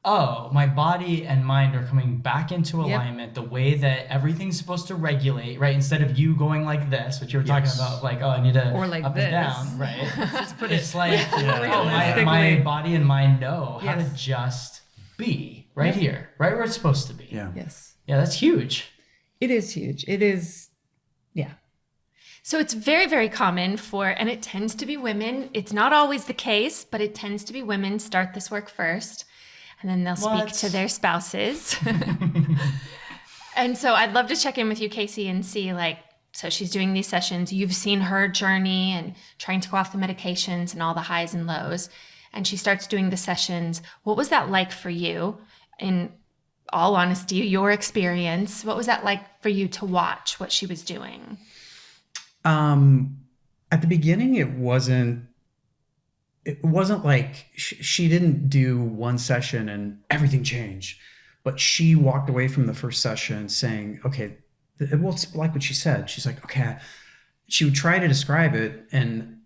oh, my body and mind are coming back into alignment the way that everything's supposed to regulate, right? Instead of you going like this, which you were talking about, like, oh, I need to Or like up this. and down, right? Just put It's like, oh, my realistically. body and mind know how to Yes. just be right here, right where it's supposed to be. Yeah. Yes. Yeah, that's huge. It is huge. It is, yeah. So it's very, very common and it tends to be women. It's not always the case, but it tends to be women start this work first, and then they'll speak to their spouses. And so I'd love to check in with you, Casey, and see so she's doing these sessions. You've seen her journey and trying to go off the medications and all the highs and lows. And she starts doing the sessions. What was that like for you? In all honesty, your experience, what was that like for you to watch what she was doing? At the beginning, it wasn't like she didn't do one session and everything changed, but she walked away from the first session saying, okay, well, it's like what she said. She's like, okay, she would try to describe it, and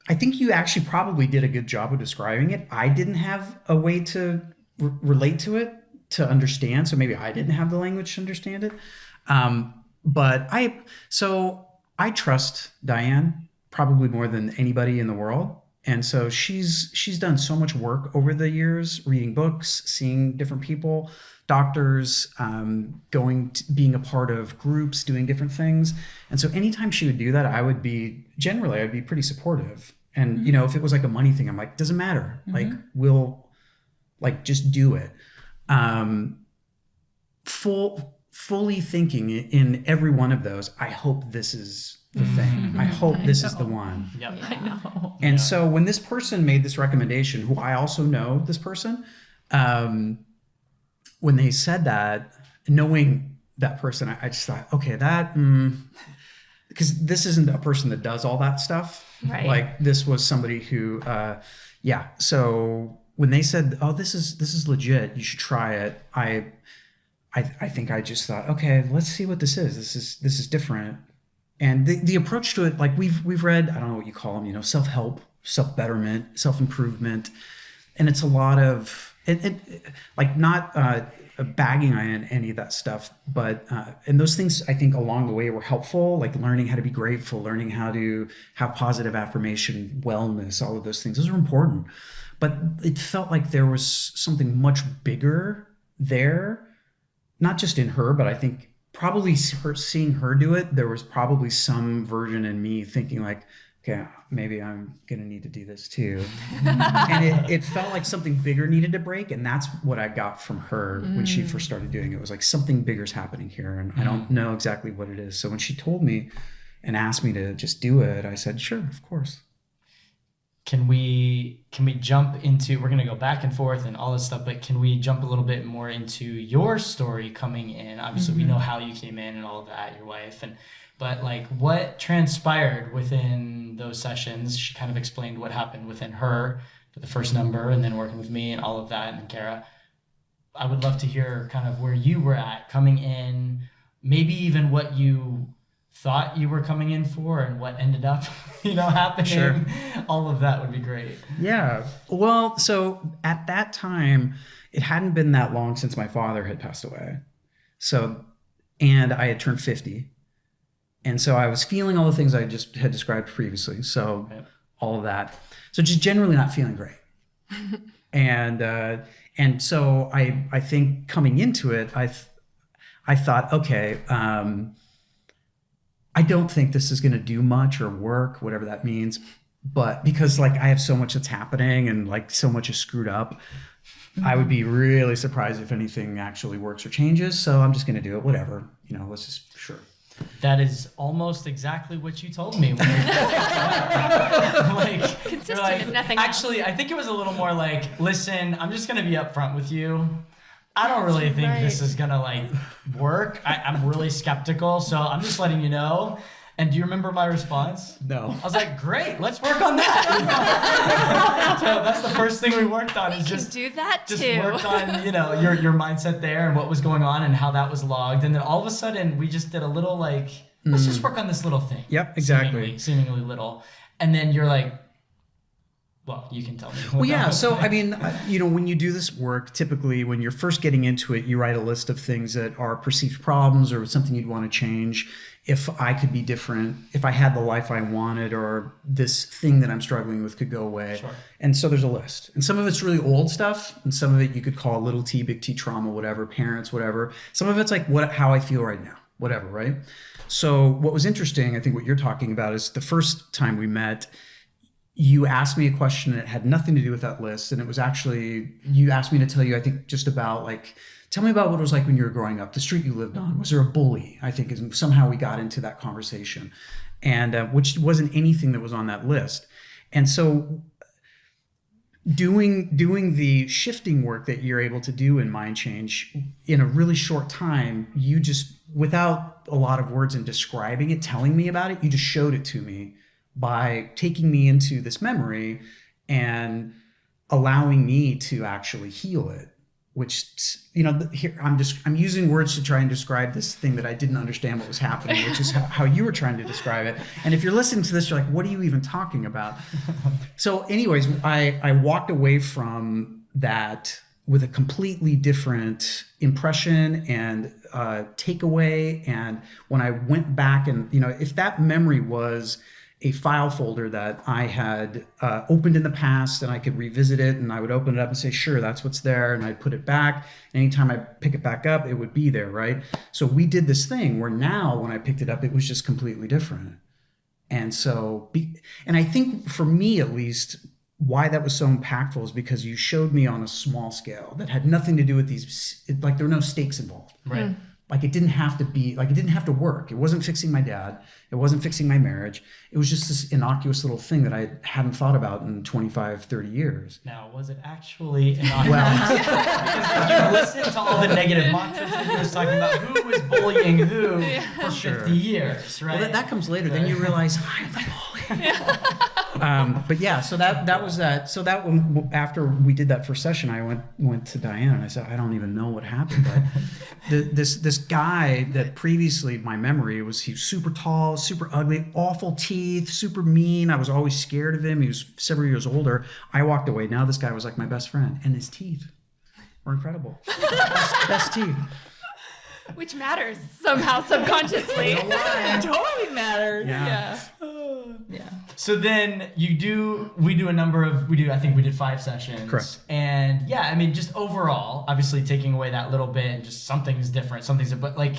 I think you actually probably did a good job of describing it. I didn't have a way to relate to it, to understand. So maybe I didn't have the language to understand it. But I trust Diane probably more than anybody in the world. And so she's done so much work over the years, reading books, seeing different people, doctors, being a part of groups, doing different things. And so anytime she would do that, I'd be pretty supportive. And, you know, if it was like a money thing, I'm like, doesn't matter. Like, we'll just do it. Fully thinking in every one of those, I hope this is the thing. I hope this is the one. Yep. I know. And so when this person made this recommendation, who I also know this person, when they said that, knowing that person, I just thought, okay, because this isn't a person that does all that stuff. Right. Like, this was somebody who, So when they said, oh, this is legit, you should try it. I think I just thought, okay, let's see what this is. This is different. And the approach to it, like we've read, I don't know what you call them, you know, self-help, self-betterment, self-improvement. And it's a lot of, like, not bagging on any of that stuff, but, and those things I think along the way were helpful, like learning how to be grateful, learning how to have positive affirmation, wellness, all of those things. Those are important. But it felt like there was something much bigger there, not just in her, but I think probably seeing her do it, there was probably some version in me thinking like, okay, maybe I'm going to need to do this too. And it felt like something bigger needed to break. And that's what I got from her when she first started doing it. It was like, something bigger's happening here. And I don't know exactly what it is. So when she told me and asked me to just do it, I said, sure, of course. Can we jump into, we're going to go back and forth and all this stuff, but can we jump a little bit more into your story coming in? Obviously, we know how you came in and all of that, your wife, but like, what transpired within those sessions? She kind of explained what happened within her for the first number, and then working with me and all of that, and then Kara. I would love to hear kind of where you were at coming in, maybe even what you thought you were coming in for and what ended up, happening. Sure. All of that would be great. Yeah. Well, so at that time, it hadn't been that long since my father had passed away. And I had turned 50. And so I was feeling all the things I just had described previously. So all of that. So just generally not feeling great. And so I think coming into it, I thought, okay, I don't think this is going to do much or work, whatever that means. But because like I have so much that's happening and like so much is screwed up, I would be really surprised if anything actually works or changes. So I'm just going to do it, whatever, let's just, sure. That is almost exactly what you told me. When like, consistent, if nothing actually, else. I think it was a little more like, listen, I'm just going to be upfront with you. I don't really think this is going to work. I'm really skeptical. So I'm just letting you know. And do you remember my response? No. I was like, great, let's work on that. So that's the first thing we worked on. Do that just too. Worked on, your mindset there and what was going on and how that was logged. And then all of a sudden we just did a little let's just work on this little thing. Yep, exactly. Seemingly little. And then you're like, well, you can tell me. Well, yeah. So, I mean, when you do this work, typically when you're first getting into it, you write a list of things that are perceived problems or something you'd want to change. If I could be different, if I had the life I wanted, or this thing that I'm struggling with could go away. Sure. And so there's a list. And some of it's really old stuff. And some of it you could call little t, big T trauma, whatever, parents, whatever. Some of it's like how I feel right now, whatever, right? So what was interesting, I think what you're talking about is the first time we met, you asked me a question that had nothing to do with that list. And it was actually, you asked me to tell you, I think, just about tell me about what it was like when you were growing up, the street you lived on. Was there a bully? I think somehow we got into that conversation, and which wasn't anything that was on that list. And so doing the shifting work that you're able to do in Mind Change in a really short time, you just, without a lot of words and describing it, telling me about it, you just showed it to me by taking me into this memory and allowing me to actually heal it. which, here I'm using words to try and describe this thing that I didn't understand what was happening, which is how you were trying to describe it. And if you're listening to this, you're like, what are you even talking about? So anyways, I walked away from that with a completely different impression and takeaway. And when I went back and, if that memory was a file folder that I had opened in the past and I could revisit it, and I would open it up and say, sure, that's what's there. And I'd put it back. Anytime I pick it back up, it would be there, right? So we did this thing where now when I picked it up, it was just completely different. And so, and I think for me at least, why that was so impactful is because you showed me on a small scale that had nothing to do with these, like there were no stakes involved. Right. Like it didn't have to be, like it didn't have to work. It wasn't fixing my dad. It wasn't fixing my marriage. It was just this innocuous little thing that I hadn't thought about in 25, 30 years. Now, was it actually innocuous? Because if you listen to all the negative mantras that he was talking about, who was bullying who for 50 years, right? Well, that comes later. Then you realize, I'm the bully. But yeah, so that was that. So that one, after we did that first session, I went to Diane and I said, I don't even know what happened. But this guy that previously my memory was, he was super tall, super ugly, awful teeth, super mean. I was always scared of him. He was several years older. I walked away. Now this guy was like my best friend, and his teeth were incredible. best teeth. Which matters somehow subconsciously. It totally matters. Yeah. Yeah. So then I think we did 5 sessions. Correct. And yeah, I mean, just overall, obviously taking away that little bit and just something's different, but like,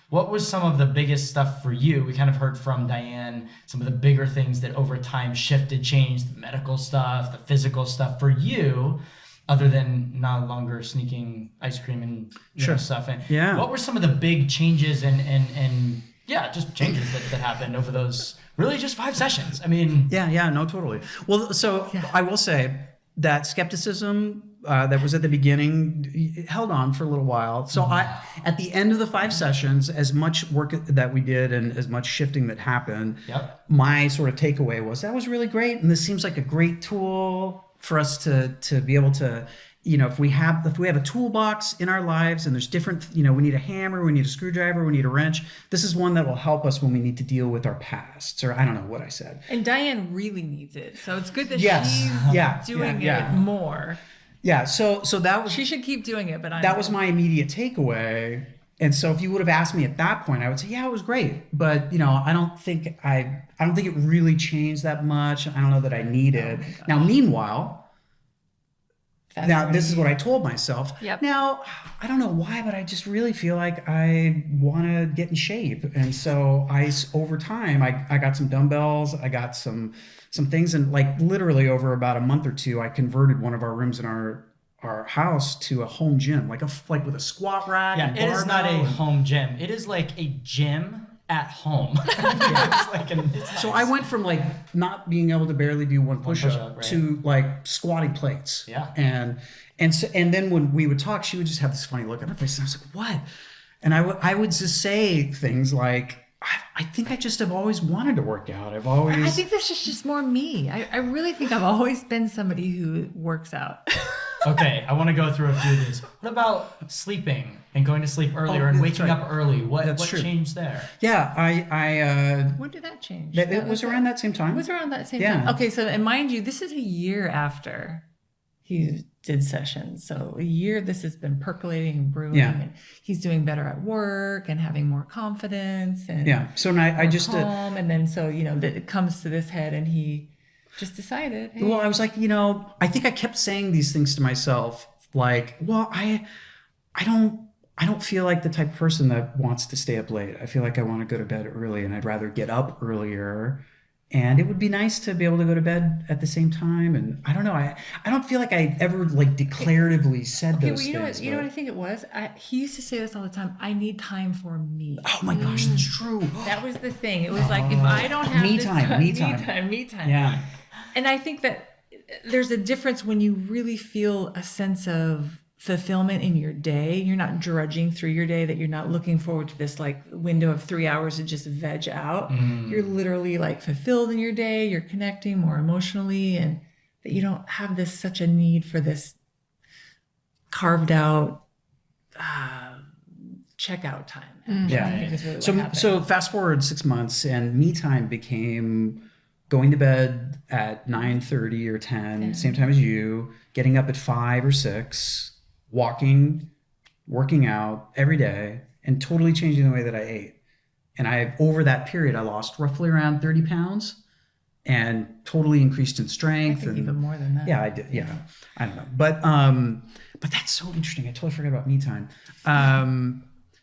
what was some of the biggest stuff for you? We kind of heard from Diane, some of the bigger things that over time shifted, changed, the medical stuff, the physical stuff for you, other than no longer sneaking ice cream and stuff. And Yeah. what were some of the big changes and just changes that happened over those really just 5 sessions? I mean, Yeah, no, totally. Well, so I will say that skepticism that was at the beginning, it held on for a little while. So at the end of the 5 sessions, as much work that we did and as much shifting that happened, my sort of takeaway was that was really great. And this seems like a great tool for us to be able to, if we have a toolbox in our lives and there's different, we need a hammer, we need a screwdriver, we need a wrench. This is one that will help us when we need to deal with our pasts, or I don't know what I said. And Diane really needs it. So it's good that Yes. she's doing it more. Yeah. So that was, She should keep doing it, but that was my immediate takeaway. And so if you would have asked me at that point, I would say, yeah, it was great. But, I don't think it really changed that much. I don't know that I need it. Now, meanwhile, this is what I told myself. Yep. Now, I don't know why, but I just really feel like I want to get in shape. And so over time, I got some dumbbells, I got some things, and like literally over about a month or two, I converted one of our rooms in our house to a home gym, like with a squat rack. yeah, and it is not a barbell. home gym. It is like a gym at home. It's So nice. I went from like not being able to barely do one push-up push-up, right. to like squatting plates. Yeah. And then when we would talk, she would just have this funny look on her face, and I was like, "What?" And I would just say things like, "I think I just have always wanted to work out. I've always." I think this is just more me. I really think I've always been somebody who works out. Okay, I want to go through a few of these. What about sleeping and going to sleep earlier and that's waking right. up early? What true. changed there? Yeah, I When did that change? it was around that same time. It was around that same Yeah. time. Okay, so and mind you, this is a year after he did sessions. So a year this has been percolating and brewing, Yeah. and he's doing better at work and having more confidence and Yeah. So now I just calm. And then so it comes to this head, and he just decided. Hey, well, I was like, I think I kept saying these things to myself, like, well, I don't feel like the type of person that wants to stay up late. I feel like I want to go to bed early, and I'd rather get up earlier. And it would be nice to be able to go to bed at the same time. And I don't know, I don't feel like I ever like declaratively said okay, those well, you know things. what? You know what I think it was. He used to say this all the time. I need time for me. Oh my gosh, that's true. That was the thing. It was like, if I don't have Me this time, me time. me time. Yeah. And I think that there's a difference when you really feel a sense of fulfillment in your day. You're not drudging through your day, that you're not looking forward to this like window of 3 hours to just veg out. You're literally like fulfilled in your day. You're connecting more emotionally, and that you don't have such a need for this carved out checkout time. Yeah. I think is really what happened. So fast forward 6 months, and me time became going to bed at 9:30 or 10, same time as you, getting up at 5 or 6, walking, working out every day, and totally changing the way that I ate. And over that period, I lost roughly around 30 pounds and totally increased in I strength. think And even more than that. yeah, I did. Yeah, I don't know. But that's so interesting. I totally forgot about me time.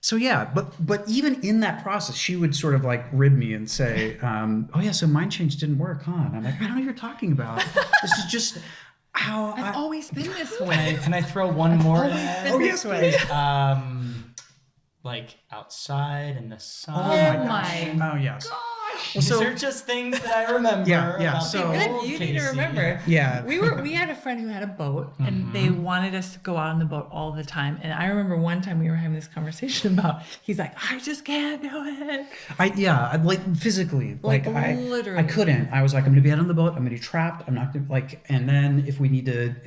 So yeah, but even in that process, she would sort of like rib me and say, "Oh yeah, so mind change didn't work, huh?" And I'm like, "I don't know what you're talking about. This is just how I've always been this way. Can I throw one more? Always in? been Oh this yes, way. please. Like outside in the sun. Oh my Oh yes. Gosh. These So- are just things that I remember. Yeah, about so- the Good, old you need to Casey. remember. Yeah. We had a friend who had a boat, and they wanted us to go out on the boat all the time. And I remember one time we were having this conversation about, he's like, I just can't do it. I like physically, Like, I literally. I couldn't. I was like, I'm gonna be out on the boat. I'm gonna be trapped. I'm not gonna like. And then if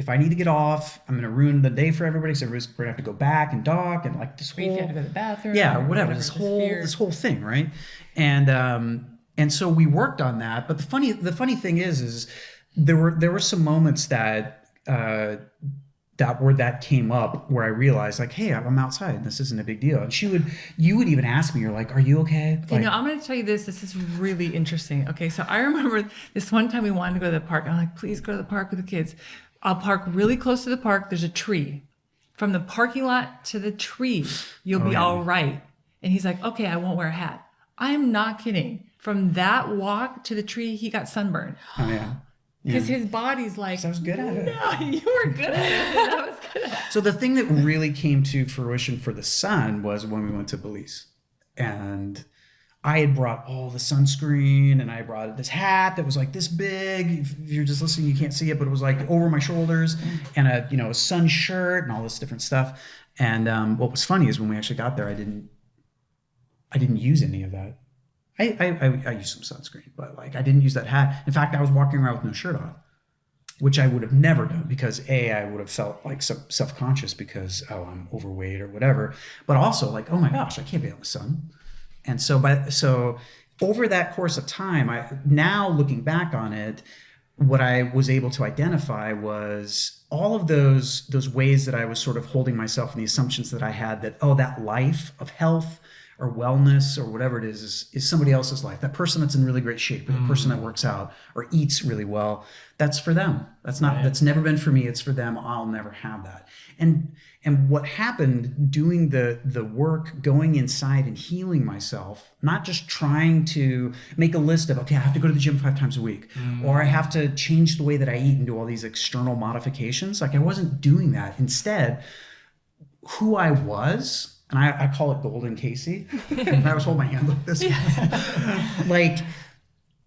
I need to get off, I'm gonna ruin the day for everybody. So we're gonna have to go back and dock and like this Or if you whole had to go to the bathroom. yeah, or whatever. This whole thing, right? And so we worked on that. But the funny thing is there were some moments that that came up where I realized like, hey, I'm outside. This isn't a big deal. And you would even ask me, you're like, are you okay? Okay, no, I'm going to tell you this. This is really interesting. Okay, so I remember this one time we wanted to go to the park. I'm like, please go to the park with the kids. I'll park really close to the park. There's a tree. From the parking lot to the tree, you'll be all right. And he's like, okay, I won't wear a hat. I am not kidding. From that walk to the tree, he got sunburned. Oh yeah. Because his body's like, I was good at it. no, you were good at it. And I was good at it. So the thing that really came to fruition for the sun was when we went to Belize. And I had brought all the sunscreen, and I brought this hat that was like this big. If you're just listening, you can't see it, but it was like over my shoulders, and a sun shirt and all this different stuff. And what was funny is when we actually got there, I didn't use any of that. I used some sunscreen, but like I didn't use that hat. In fact, I was walking around with no shirt on, which I would have never done because I would have felt like self-conscious because I'm overweight or whatever. But also like, oh my gosh, I can't be out in the sun. And so over that course of time, now looking back on it, what I was able to identify was all of those ways that I was sort of holding myself and the assumptions that I had that, that life of health or wellness or whatever it is somebody else's life. That person that's in really great shape or the person that works out or eats really well, that's for them. That's never been for me. It's for them. I'll never have that. And what happened doing the work, going inside and healing myself, not just trying to make a list of, okay, I have to go to the gym 5 times a week, or I have to change the way that I eat and do all these external modifications. Like I wasn't doing that. Instead, who I was, and I call it Golden Casey. If I was holding my hand like this, like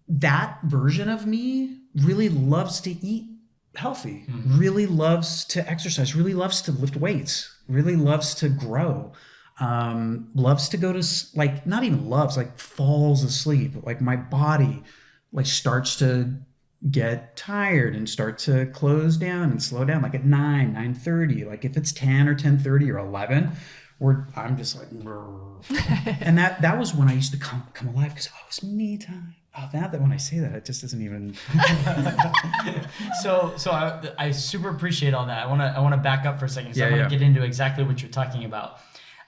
that version of me really loves to eat healthy, really loves to exercise, really loves to lift weights, really loves to grow, loves to go to like, not even loves, like falls asleep. Like my body like starts to get tired and start to close down and slow down like at 9:30. Like if it's 10 or 10:30 or 11, I'm just like, and that was when I used to come alive because it's me time. That when I say that, it just doesn't even. So I super appreciate all that. I want to back up for a second. So I want to get into exactly what you're talking about.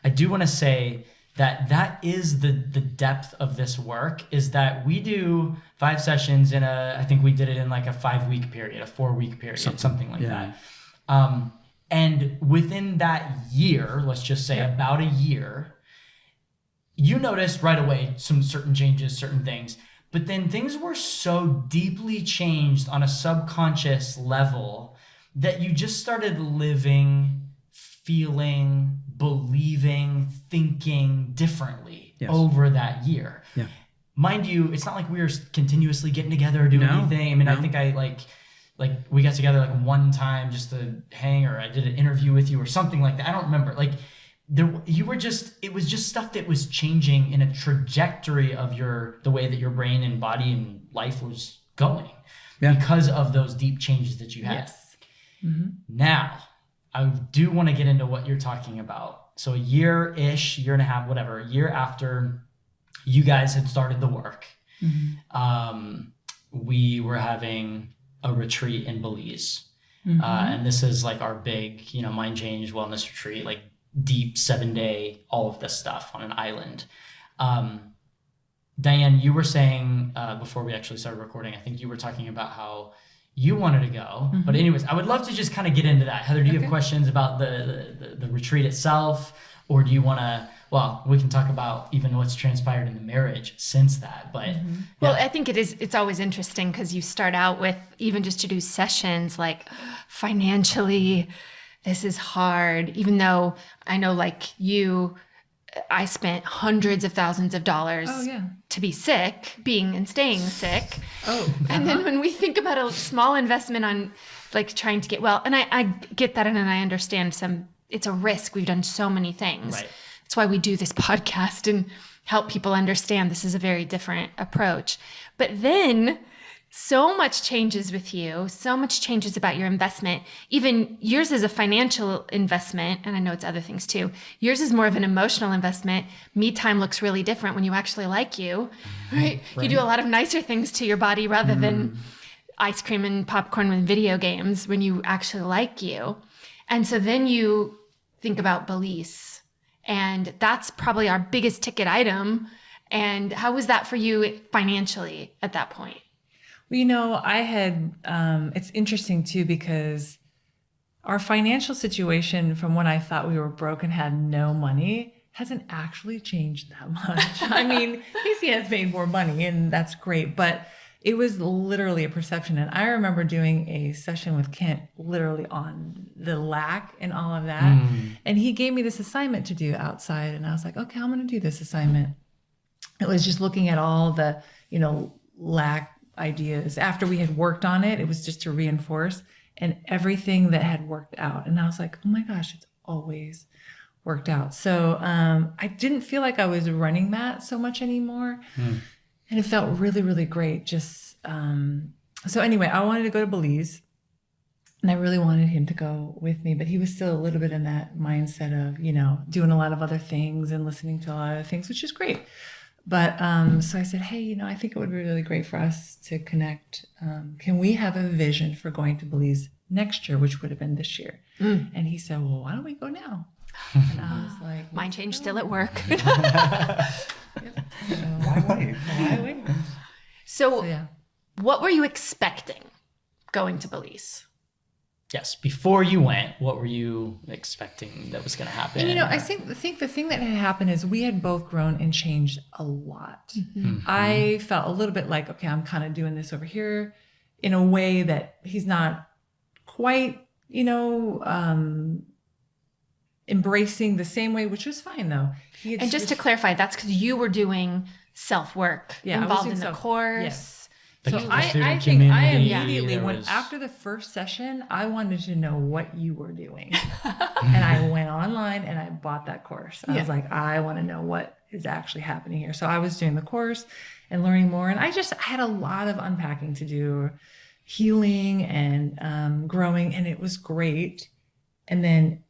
I do want to say that is the depth of this work is that we do 5 sessions I think we did it in like a 5-week period, a 4-week period, something like that. And within that year, let's just say about a year, you noticed right away some certain changes, certain things, but then things were so deeply changed on a subconscious level that you just started living, feeling, believing, thinking differently over that year. Yeah. Mind you, it's not like we were continuously getting together or doing anything. I mean, I think I like we got together like one time just to hang, or I did an interview with you or something like that. I don't remember. Like it was just stuff that was changing in a trajectory of the way that your brain and body and life was going because of those deep changes that you had. Yes. Now, I do want to get into what you're talking about. So a year-ish, year and a half, whatever, a year after you guys had started the work, we were having a retreat in Belize. And this is like our big, mind change wellness retreat, like deep 7-day, all of this stuff on an island. Diane, you were saying before we actually started recording, I think you were talking about how you wanted to go. But anyways, I would love to just kind of get into that. Heather, do you have questions about the retreat itself? Or do you want to, well, we can talk about even what's transpired in the marriage since that. But Well, I think it's always interesting because you start out with, even just to do sessions, like financially, this is hard, even though I know like you, I spent hundreds of thousands of dollars to be sick, being and staying sick. And then when we think about a small investment on like trying to get well, and I get that and I understand it's a risk. We've done so many things. Right. That's why we do this podcast and help people understand this is a very different approach. But then so much changes with you, so much changes about your investment. Even yours is a financial investment, and I know it's other things too. Yours is more of an emotional investment. Me time looks really different when you actually like you, right? You do a lot of nicer things to your body rather than ice cream and popcorn with video games when you actually like you. And so then you think about Belize, and that's probably our biggest ticket item. And how was that for you financially at that point? Well, I had, it's interesting too, because our financial situation from when I thought we were broke and had no money hasn't actually changed that much. I mean, Casey has made more money and that's great, but it was literally a perception. And I remember doing a session with Kent literally on the lack and all of that. And he gave me this assignment to do outside. And I was like, okay, I'm going to do this assignment. It was just looking at all the, lack ideas. After we had worked on it, it was just to reinforce and everything that had worked out. And I was like, oh my gosh, it's always worked out. So I didn't feel like I was running that so much anymore. And it felt really, really great. Just so anyway, I wanted to go to Belize and I really wanted him to go with me, but he was still a little bit in that mindset of, doing a lot of other things and listening to a lot of things, which is great. But so I said, hey, I think it would be really great for us to connect. Can we have a vision for going to Belize next year, which would have been this year? And he said, well, why don't we go now? And I was like, mind change still at work. Why wait? So what were you expecting going to Belize? yes, before you went, what were you expecting that was going to happen? And I think the thing that had happened is we had both grown and changed a lot. I felt a little bit like, okay, I'm kind of doing this over here in a way that he's not quite, embracing the same way, which was fine though. And just to clarify, that's because you were doing self-work, involved in the course. Yes. The So I think community, I immediately there went was- after the first session, I wanted to know what you were doing. And I went online and I bought that course. I was like, I want to know what is actually happening here. So I was doing the course and learning more. And I had a lot of unpacking to do, healing and growing, and it was great. And then,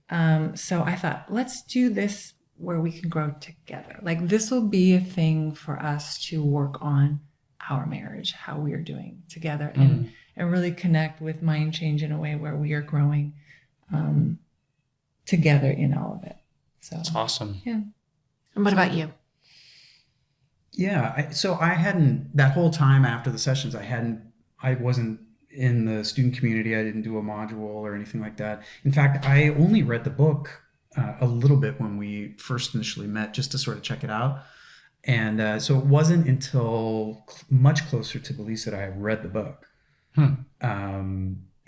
so I thought, let's do this where we can grow together. Like this will be a thing for us to work on our marriage, how we are doing together, and really connect with mind change in a way where we are growing together in all of it. So That's awesome. yeah. And what about you? Yeah. So I hadn't, that whole time after the sessions, I wasn't in the student community. I didn't do a module or anything like that. In fact, I only read the book a little bit when we first initially met, just to sort of check it out. And so it wasn't until much closer to Belize that I read the book.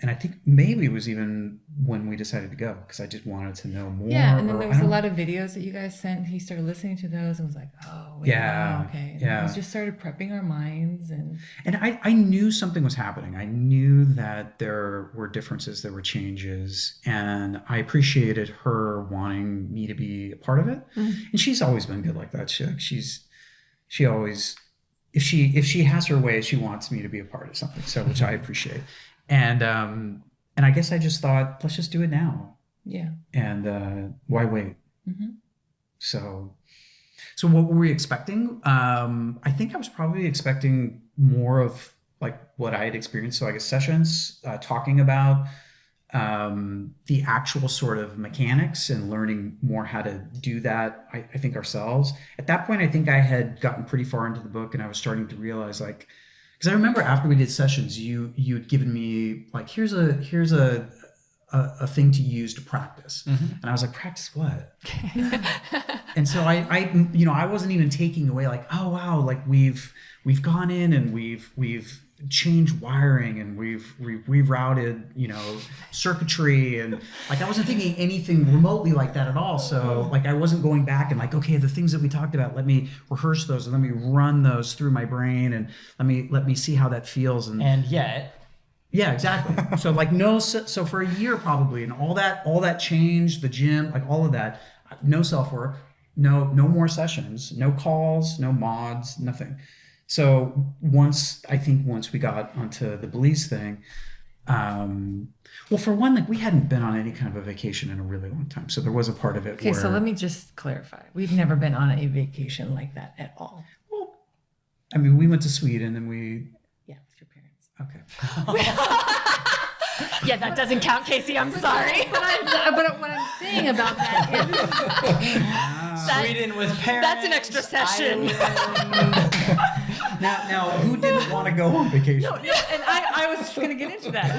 And I think maybe it was even when we decided to go, because I just wanted to know more. Yeah, and then there was a lot of videos that you guys sent. He started listening to those and was like, oh, wait, Yeah, wow, okay. And yeah. we just started prepping our minds. And I knew something was happening. I knew that there were differences, there were changes, and I appreciated her wanting me to be a part of it. And she's always been good like that. She always, if she has her way, she wants me to be a part of something. So, which I appreciate. And I guess I just thought, let's just do it now. Yeah. And why wait? Mm-hmm. So what were we expecting? I think I was probably expecting more of like what I had experienced. So I guess sessions talking about the actual sort of mechanics and learning more how to do that. I think ourselves. At that point, I think I had gotten pretty far into the book, and I was starting to realize like, because I remember after we did sessions, you'd given me like here's a thing to use to practice, and I was like, practice what? And so I wasn't even taking away like, oh wow, like we've gone in and we've changed wiring and we've rerouted circuitry, and like I wasn't thinking anything remotely like that at all. So like I wasn't going back and like, okay, the things that we talked about, let me rehearse those and let me run those through my brain and let me see how that feels. And yet. Yeah, exactly. So like so for a year probably, and all that change, the gym, like all of that, no self-work, no more sessions, no calls, no mods, nothing. So once we got onto the Belize thing, well, for one, like we hadn't been on any kind of a vacation in a really long time. So there was a part of it Okay, where, so let me just clarify. We've never been on a vacation like that at all. well, I mean, we went to Sweden and Yeah, with your parents. okay. Yeah, that doesn't count, Casey. I'm sorry. But what I'm saying about that is Sweden with parents. That's an extra session. Now, who didn't want to go on vacation? and I was just going to get into that.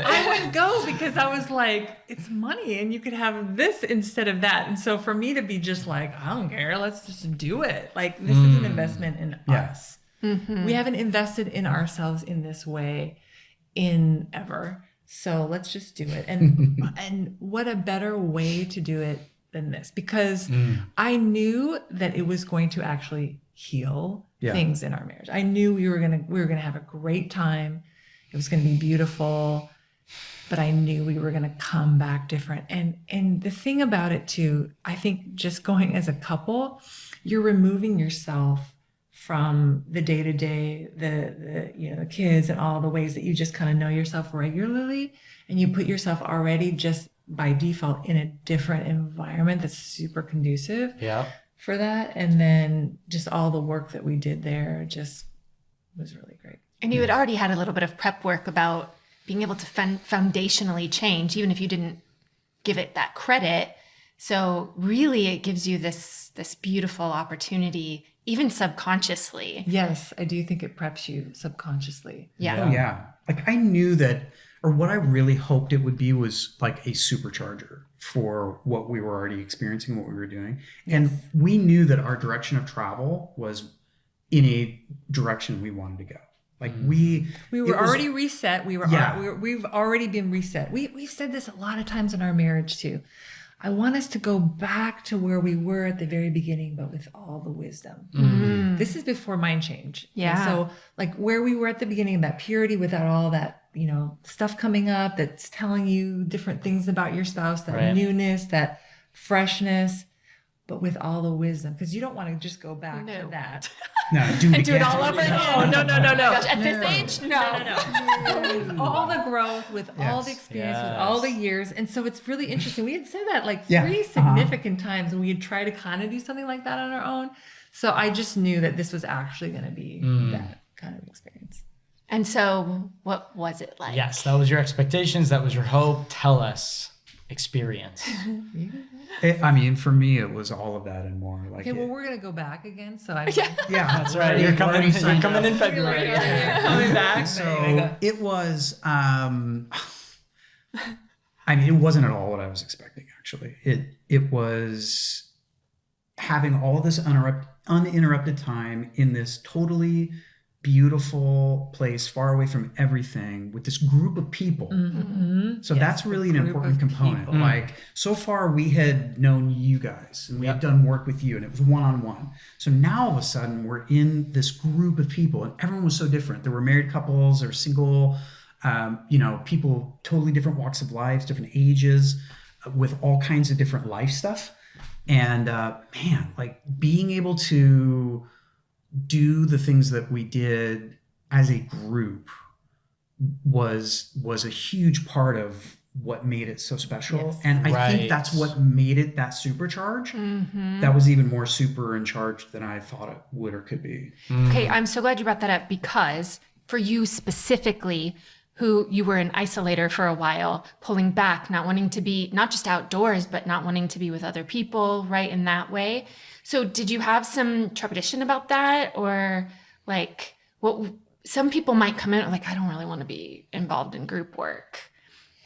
I wouldn't go because I was like, it's money and you could have this instead of that. And so for me to be just like, I don't care, let's just do it. Like this is an investment in us. We haven't invested in ourselves in this way in ever. So let's just do it. And what a better way to do it than this, because I knew that it was going to actually heal things in our marriage. I knew we were gonna have a great time. It was gonna be beautiful, but I knew we were gonna come back different. And the thing about it too, I think just going as a couple, you're removing yourself from the day-to-day, the kids and all the ways that you just kind of know yourself regularly, and you put yourself already just by default in a different environment that's super conducive for that. And then just all the work that we did there just was really great. And you had already had a little bit of prep work about being able to foundationally change, even if you didn't give it that credit. So really it gives you this beautiful opportunity, even subconsciously. Yes, I do think it preps you subconsciously. Yeah. Oh yeah. Like I knew that, or what I really hoped it would be was like a supercharger for what we were already experiencing, what we were doing. And we knew that our direction of travel was in a direction we wanted to go. Like we were already reset. We've already been reset. We've said this a lot of times in our marriage too. I want us to go back to where we were at the very beginning, but with all the wisdom. This is before mind change. Yeah. And so like where we were at the beginning, that purity without all that, stuff coming up that's telling you different things about your spouse, that newness, that freshness, but with all the wisdom, because you don't want to just go back to that. No, Do it all over again. No. Gosh, at this age, no. With all the growth, with all the experience, with all the years. And so it's really interesting. We had said that like three significant times, and we had tried to kind of do something like that on our own. So I just knew that this was actually going to be that kind of experience. And so what was it like? Yes, that was your expectations. That was your hope. Tell us. Experience. I mean, for me, it was all of that and more. Like, okay, well, we're gonna go back again. So that's right. You're coming in February. You're coming back. So it was. I mean, it wasn't at all what I was expecting. Actually, it was having all of this uninterrupted time in this totally beautiful place far away from everything with this group of people. So that's really an important component. Like so far we had known you guys and we had done work with you and it was one-on-one. So now all of a sudden we're in this group of people and everyone was so different. There were married couples or single, people, totally different walks of life, different ages, with all kinds of different life stuff. And like being able to do the things that we did as a group was a huge part of what made it so special. Yes. And I Right. think that's what made it that supercharged. That was even more super in charge than I thought it would or could be. Okay, I'm so glad you brought that up, because for you specifically, who you were an isolator for a while, pulling back, not wanting to be not just outdoors, but not wanting to be with other people, right, in that way. So did you have some trepidation about that? Or like, what some people might come in like, I don't really want to be involved in group work.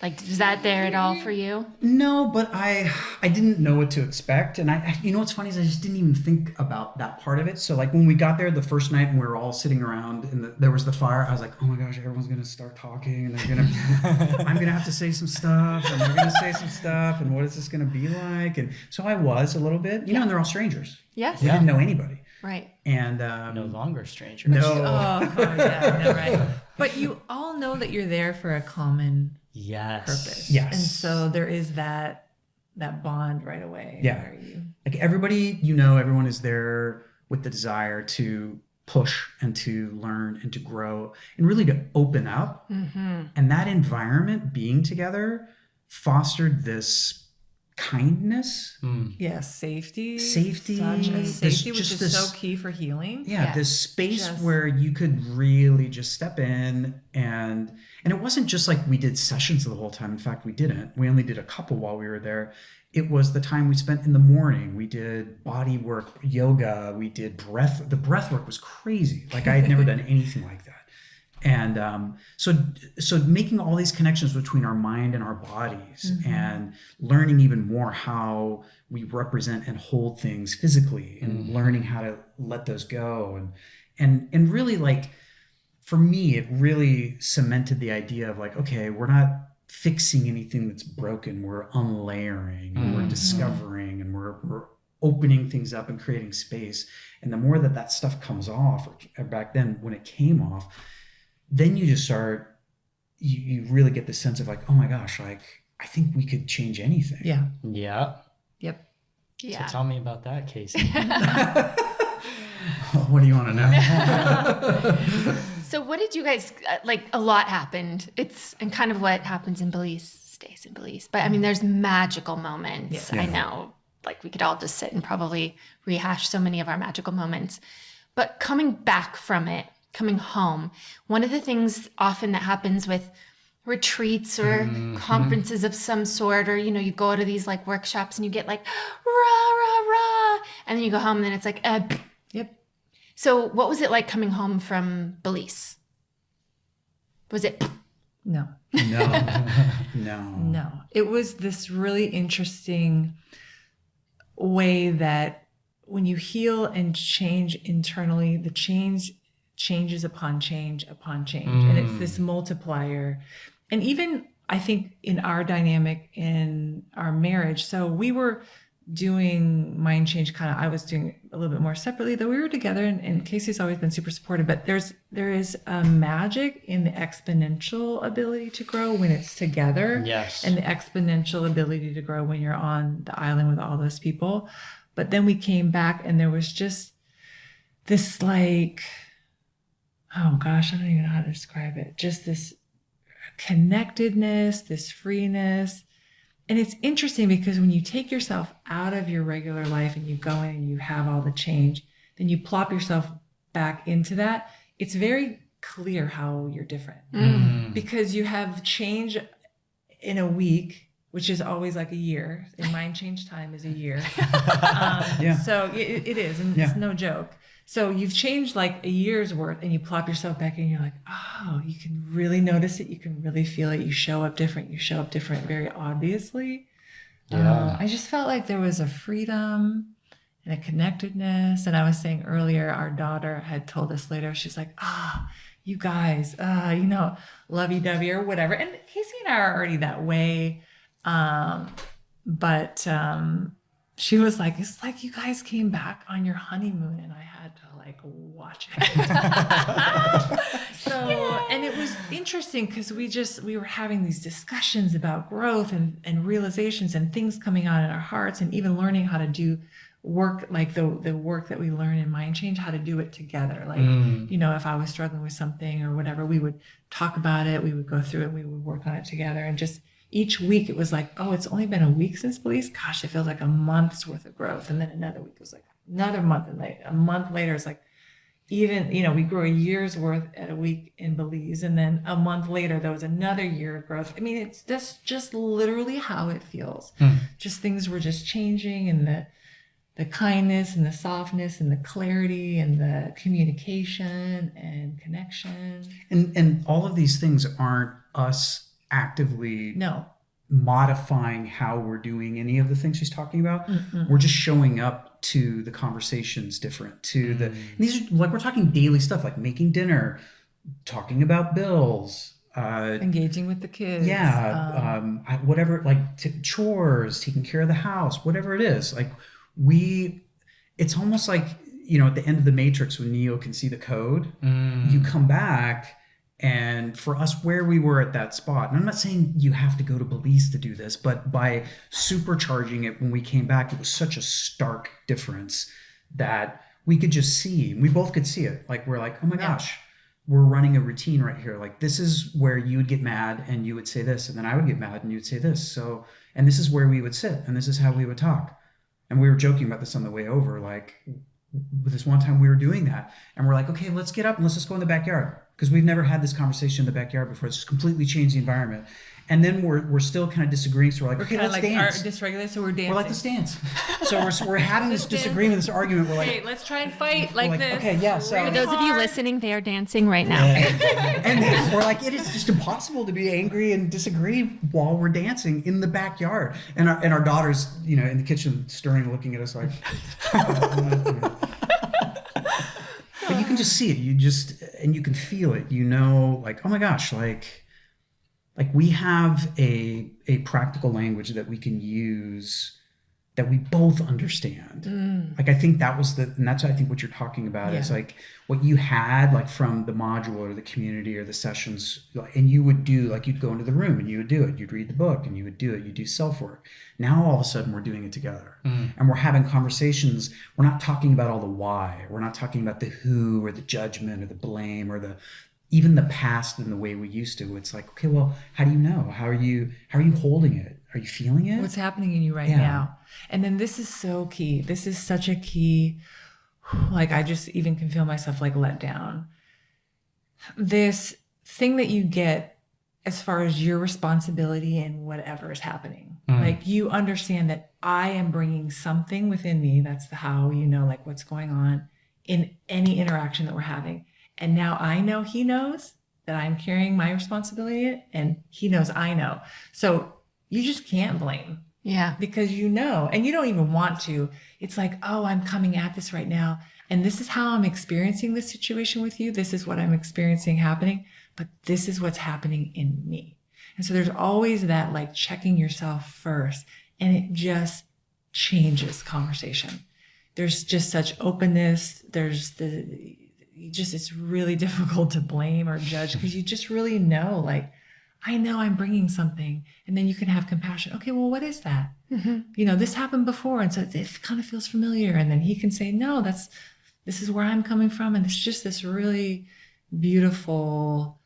Like, is that there at all for you? No, but I didn't know what to expect. And you know what's funny is I just didn't even think about that part of it. So like when we got there the first night and we were all sitting around and there was the fire, I was like, oh my gosh, everyone's going to start talking and I'm going to have to say some stuff and they're going to say some stuff and what is this going to be like? And so I was a little bit, and they're all strangers. Yes. We didn't know anybody. Right. And No longer strangers. no. Oh, God, yeah, I know, right? But you all know that you're there for a common Yes. purpose. Yes. And so there is that bond right away. Yeah. where you- Like everybody, everyone is there with the desire to push and to learn and to grow and really to open up. And that environment being together fostered this kindness. Yes, safety. Safety, Such as this- safety, which just is this- so key for healing. Yeah, Yes. this space Just- where you could really just step in and it wasn't just like we did sessions the whole time. In fact, we didn't. We only did a couple while we were there. It was the time we spent in the morning. We did body work, yoga, we did breath. The breath work was crazy. Like I had never done anything like that. And so making all these connections between our mind and our bodies and learning even more how we represent and hold things physically and learning how to let those go and really like for me it really cemented the idea of like, okay, we're not fixing anything that's broken, we're unlayering and we're discovering and we're opening things up and creating space. And the more that stuff comes off, or back then when it came off, then you just start, you really get the sense of like, oh my gosh, like I think we could change anything. Yeah. Yeah. Yep. Yeah. So tell me about that, Casey. What do you want to know? So what did you guys, like a lot happened. And kind of what happens in Belize stays in Belize. But I mean, there's magical moments. Yeah. I know, like we could all just sit and probably rehash so many of our magical moments. But coming back from it, coming home, one of the things often that happens with retreats or conferences of some sort, or, you go to these like workshops and you get like, rah, rah, rah. And then you go home and then it's like, Yep. So what was it like coming home from Belize? Was it? No. No. It was this really interesting way that when you heal and change internally, the changes upon change upon change. And it's this multiplier. And even I think in our dynamic in our marriage, so we were doing mind change I was doing a little bit more separately, though we were together and Casey's always been super supportive, but there is a magic in the exponential ability to grow when it's together. Yes. And the exponential ability to grow when you're on the island with all those people. But then we came back and there was just this like, oh gosh, I don't even know how to describe it. Just this connectedness, this freeness. And it's interesting because when you take yourself out of your regular life and you go in and you have all the change, then you plop yourself back into that. It's very clear how you're different because you have change in a week, which is always like a year. In mind change time is a year. So it is, and it's no joke. So you've changed like a year's worth and you plop yourself back in and you're like, oh, you can really notice it. You can really feel it. You show up different. You show up different very obviously. Yeah. I just felt like there was a freedom and a connectedness. And I was saying earlier, our daughter had told us later, she's like, you guys, lovey-dovey or whatever. And Casey and I are already that way. But she was like, it's like you guys came back on your honeymoon and I had to like watch it. And it was interesting because we were having these discussions about growth and realizations and things coming out in our hearts and even learning how to do work, like the work that we learn in mind change, how to do it together. Like, if I was struggling with something or whatever, we would talk about it, we would go through it, we would work on it together and just each week it was like, oh, it's only been a week since Belize. Gosh, it feels like a month's worth of growth. And then another week it was like another month. And like a month later, it's like, even, we grew a year's worth at a week in Belize. And then a month later, there was another year of growth. I mean, it's just literally how it feels. Just things were just changing, and the kindness and the softness and the clarity and the communication and connection. And all of these things aren't us actively No. modifying how we're doing any of the things she's talking about. We're just showing up to the conversations different, to these are like, we're talking daily stuff like making dinner, talking about bills, Engaging with the kids. Whatever, like chores, taking care of the house, whatever it is. Like it's almost like, at the end of the Matrix when Neo can see the code, you come back. And for us, where we were at that spot, and I'm not saying you have to go to Belize to do this, but by supercharging it when we came back, it was such a stark difference that we could just see, we both could see it. Like, we're like, oh my gosh, we're running a routine right here. Like, this is where you would get mad and you would say this, and then I would get mad and you would say this. So, and this is where we would sit, and this is how we would talk. And we were joking about this on the way over, like, this one time we were doing that, and we're like, okay, let's get up and let's just go in the backyard, because we've never had this conversation in the backyard before. It's just completely changed the environment. And then we're still kind of disagreeing, so we're like, okay, let's dance. Dysregulated, so we're dancing. We're like, let's dance. So we're having this disagreement, this argument. We're like, hey, let's try and fight like this. Okay, yeah. So For those of you listening, they are dancing right now. and then we're like, it is just impossible to be angry and disagree while we're dancing in the backyard. And our daughter's, in the kitchen stirring, looking at us like. But you can just see it. And you can feel it. Like, oh my gosh, like we have a practical language that we can use that we both understand. Like, I think that was and that's I think what you're talking about is like what you had, like, from the module or the community or the sessions, and you would do, like, you'd go into the room and you would do it. You'd read the book and you would do it. You do self-work. Now all of a sudden we're doing it together and we're having conversations. We're not talking about all the why. We're not talking about the who or the judgment or the blame or even the past in the way we used to. It's like, okay, well, how do you know? How are you holding it? Are you feeling it? What's happening in you right now? And then this is so key. This is such a key, like, I just even can feel myself like let down. This thing that you get as far as your responsibility and whatever is happening. Like, you understand that I am bringing something within me. That's the how, like, what's going on in any interaction that we're having. And now I know he knows that I'm carrying my responsibility, and he knows I know. So you just can't blame. Yeah. Because and you don't even want to. It's like, oh, I'm coming at this right now, and this is how I'm experiencing this situation with you. This is what I'm experiencing happening, but this is what's happening in me. And so there's always that, like, checking yourself first, and it just changes conversation. There's just such openness. It's really difficult to blame or judge, because you just really know, like, I know I'm bringing something, and then you can have compassion. Okay, well, what is that? This happened before, and so it kind of feels familiar. And then he can say, no, this is where I'm coming from. And it's just this really beautiful,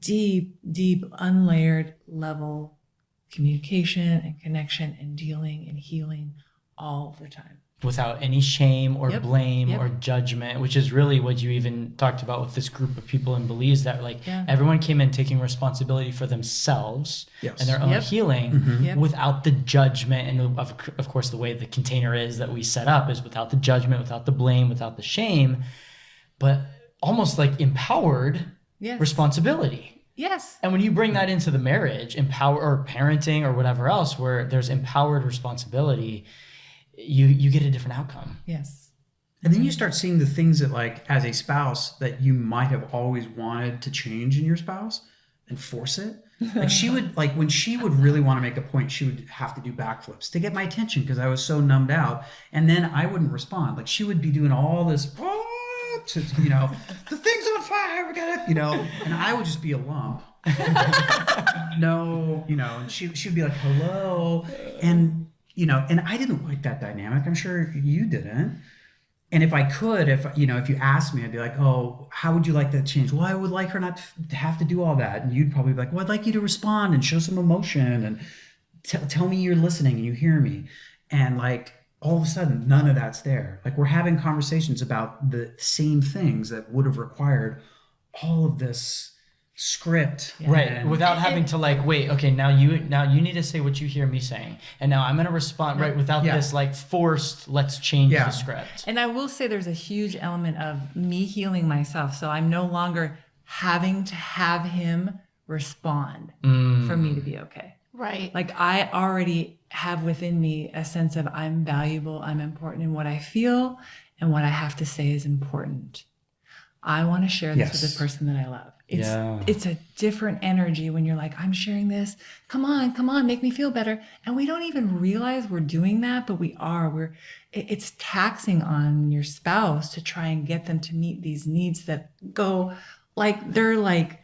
deep, unlayered level communication and connection and dealing and healing all the time. Without any shame or blame or judgment, which is really what you even talked about with this group of people in Belize, that everyone came in taking responsibility for themselves and their own healing without the judgment. And of course, the way the container is that we set up is without the judgment, without the blame, without the shame, but almost like empowered responsibility. Yes. And when you bring that into the marriage, or parenting or whatever else, where there's empowered responsibility, you get a different outcome. Yes. And then you start seeing the things that, like, as a spouse, that you might have always wanted to change in your spouse and force it. Like, she would, like, when she would really want to make a point, she would have to do backflips to get my attention because I was so numbed out. And then I wouldn't respond. Like, she would be doing all this, the thing's on fire, we got it, and I would just be a lump. And she would be like, hello. And I didn't like that dynamic. I'm sure you didn't. And if I could, if you asked me, I'd be like, oh, how would you like that change? Well, I would like her not to have to do all that. And you'd probably be like, well, I'd like you to respond and show some emotion and tell me you're listening and you hear me. And like, all of a sudden, none of that's there. Like, we're having conversations about the same things that would have required all of this script, right? Without having to like, wait, okay, now you need to say what you hear me saying, and now I'm gonna respond, right? Without this like forced, let's change the script. And I will say there's a huge element of me healing myself, so I'm no longer having to have him respond for me to be okay. Right. Like, I already have within me a sense of I'm valuable, I'm important, and what I feel and what I have to say is important. I want to share this with the person that I love. It's a different energy when you're like, I'm sharing this. Come on, make me feel better. And we don't even realize we're doing that, but we are. It's taxing on your spouse to try and get them to meet these needs that go like they're like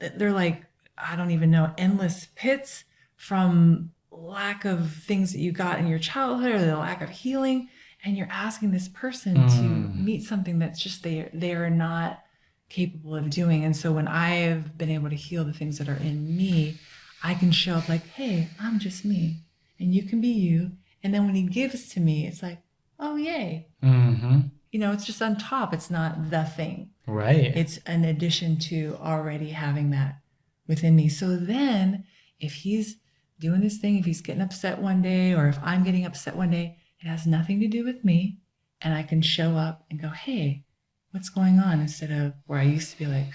I don't even know, endless pits from lack of things that you got in your childhood or the lack of healing. And you're asking this person to meet something that's just they are not capable of doing. And so when I've been able to heal the things that are in me, I can show up like, hey, I'm just me and you can be you. And then when he gives to me, it's like, oh, yay. It's just on top. It's not the thing. Right. It's an addition to already having that within me. So then if he's doing this thing, if he's getting upset one day, or if I'm getting upset one day, it has nothing to do with me. And I can show up and go, hey, what's going on? Instead of where I used to be like,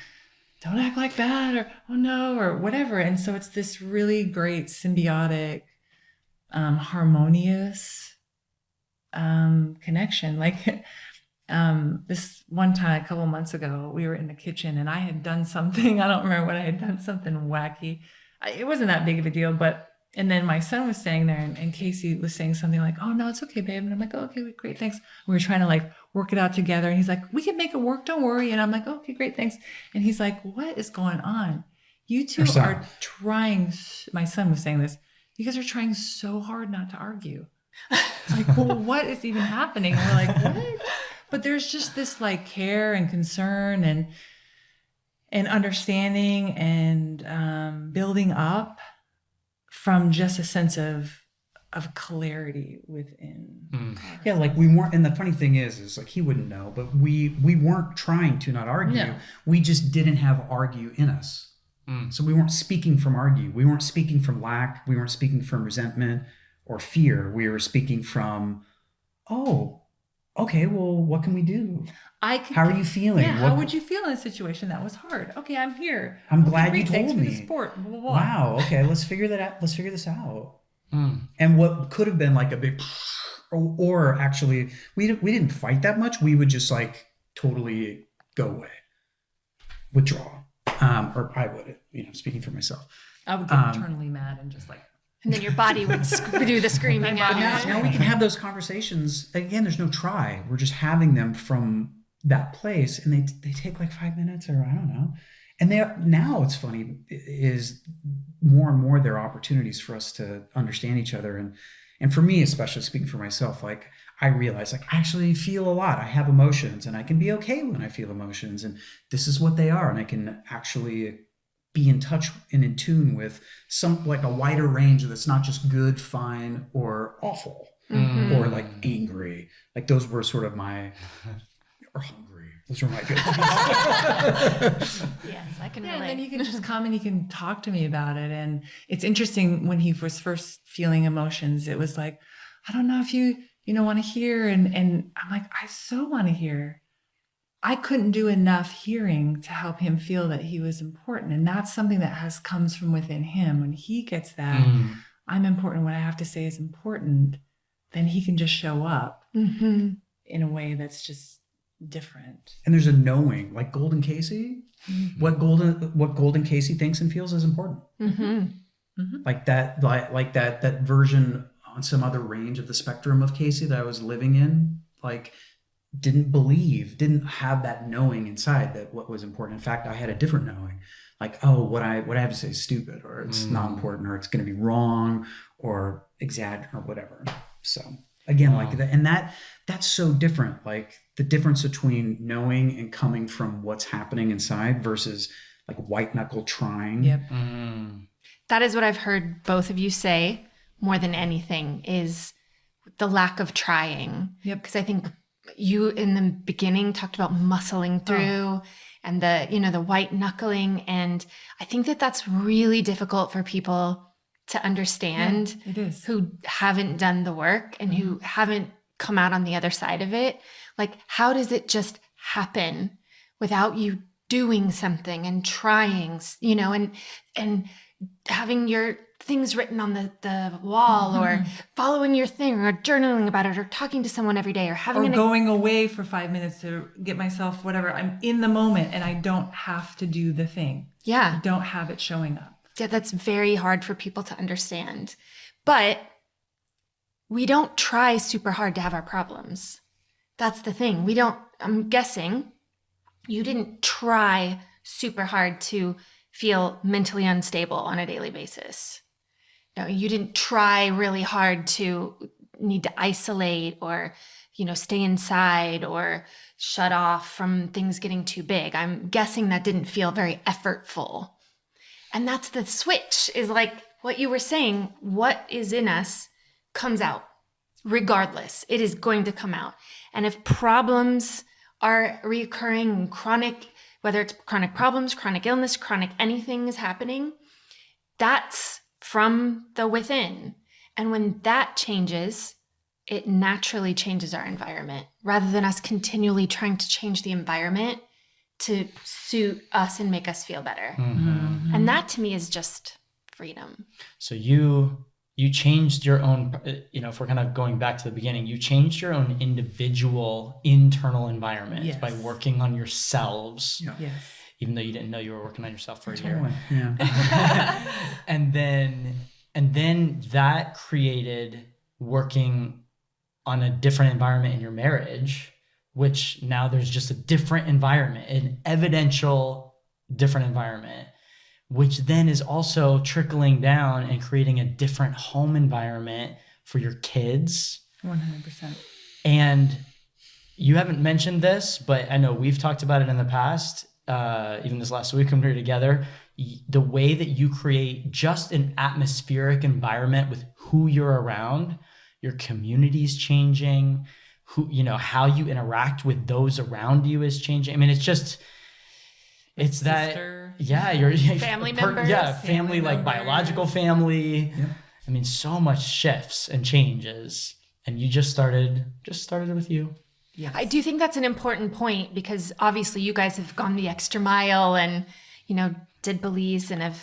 don't act like that, or oh no, or whatever. And so it's this really great symbiotic, harmonious connection. Like this one time, a couple of months ago, we were in the kitchen and I had done something. I don't remember what I had done, something wacky. It wasn't that big of a deal, and then my son was staying there and Casey was saying something like, oh, no, it's okay, babe. And I'm like, oh, okay, great, thanks. We were trying to like work it out together. And he's like, we can make it work, don't worry. And I'm like, okay, great, thanks. And he's like, what is going on? You two are trying, my son was saying this, you guys are trying so hard not to argue. It's like, well, what is even happening? And we're like, what? But there's just this like care and concern and understanding and building up from just a sense of clarity within. Yeah, like we weren't, and the funny thing is like he wouldn't know, but we weren't trying to not argue. No. We just didn't have argue in us. So we weren't speaking from argue. We weren't speaking from lack. We weren't speaking from resentment or fear. We were speaking from, oh, okay, well, what can we do? How are you feeling? Yeah, how would you feel in a situation that was hard? Okay, I'm here. I'm glad you told thanks me. For the support. Blah, blah, blah. Wow. Okay, let's figure that out. Let's figure this out. And what could have been like a big, or actually, we didn't fight that much. We would just like totally go away, withdraw, or I would. Speaking for myself, I would get eternally mad and just like. And then your body would do the screaming out. Now we can have those conversations. Again, there's no try. We're just having them from that place, and they take like 5 minutes, or I don't know. And now it's funny is more and more there are opportunities for us to understand each other, and for me, especially speaking for myself, like I realize like I actually feel a lot. I have emotions, and I can be okay when I feel emotions, and this is what they are, and I can actually be in touch and in tune with some like a wider range that's not just good, fine, or awful, or like angry. Like those were sort of my, or hungry. Those were my good ones. Yes, I can relate. And then you can just come and you can talk to me about it. And it's interesting when he was first feeling emotions, it was like, I don't know if you want to hear. And I'm like, I so want to hear. I couldn't do enough hearing to help him feel that he was important. And that's something that comes from within him. When he gets that, I'm important, what I have to say is important, then he can just show up in a way that's just different. And there's a knowing, like Golden Casey, what Golden Casey thinks and feels is important. Like that version on some other range of the spectrum of Casey that I was living in, like didn't have that knowing inside that what was important. In fact, I had a different knowing, like, oh, what I have to say is stupid, or it's not important, or it's going to be wrong, or exaggerate, or whatever. So Again, Wow. like that, and that's so different. Like the difference between knowing and coming from what's happening inside versus like white knuckle trying. Yep. That is what I've heard both of you say more than anything is the lack of trying. Yep. Because I think you in the beginning talked about muscling through and the white knuckling. And I think that that's really difficult for people to understand It is. who haven't done the work and who haven't come out on the other side of it. Like, how does it just happen without you doing something and trying, and having your things written on the wall or following your thing or journaling about it or talking to someone every day or having Or going away for 5 minutes to get myself whatever. I'm in the moment and I don't have to do the thing. yeah. I don't have it showing up. Yeah, that's very hard for people to understand. But we don't try super hard to have our problems. That's the thing. I'm guessing you didn't try super hard to feel mentally unstable on a daily basis. No, you didn't try really hard to need to isolate or, stay inside or shut off from things getting too big. I'm guessing that didn't feel very effortful. And that's the switch, is like what you were saying, what is in us comes out regardless. It is going to come out. And if problems are recurring, chronic, whether it's chronic problems, chronic illness, chronic anything is happening, that's from the within. And when that changes, it naturally changes our environment rather than us continually trying to change the environment to suit us and make us feel better. And that to me is just freedom. So you changed your own, if we're kind of going back to the beginning, you changed your own individual internal environment Yes. by working on yourselves, Yes. even though you didn't know you were working on yourself for a year. Totally. Yeah. And then that created working on a different environment in your marriage, which now there's just a different environment, an evidential different environment, which then is also trickling down and creating a different home environment for your kids. 100%. And you haven't mentioned this, but I know we've talked about it in the past, even this last week when we were together, the way that you create just an atmospheric environment with who you're around, your community's changing, how you interact with those around you is changing. I mean, it's Sister. your Family members. family, like biological family. Yeah. I mean, so much shifts and changes, and you just started with you. Yes. I do think that's an important point because obviously you guys have gone the extra mile and, did Belize and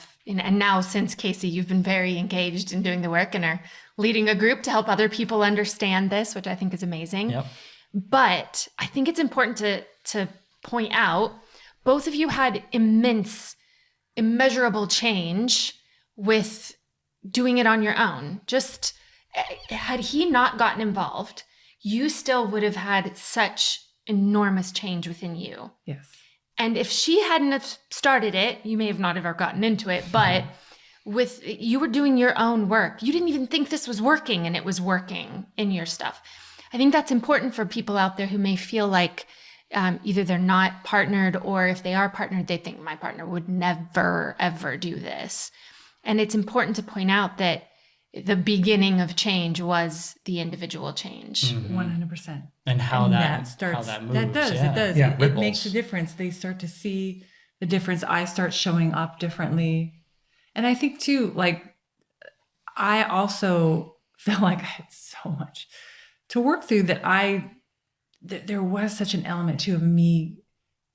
now since Casey, you've been very engaged in doing the work and are leading a group to help other people understand this, which I think is amazing. Yep. But I think it's important to point out both of you had immeasurable change with doing it on your own. Just had he not gotten involved, you still would have had such enormous change within you. Yes. And if she hadn't have started it, you may have not ever gotten into it, but you were doing your own work. You didn't even think this was working and it was working in your stuff. I think that's important for people out there who may feel like either they're not partnered or if they are partnered, they think my partner would never, ever do this. And it's important to point out that the beginning of change was the individual change. 100%. And how that moves. That does. Yeah. It does. Yeah. It makes a difference. They start to see the difference. I start showing up differently. And I think too, like, I also feel like I had so much to work through that there was such an element too of me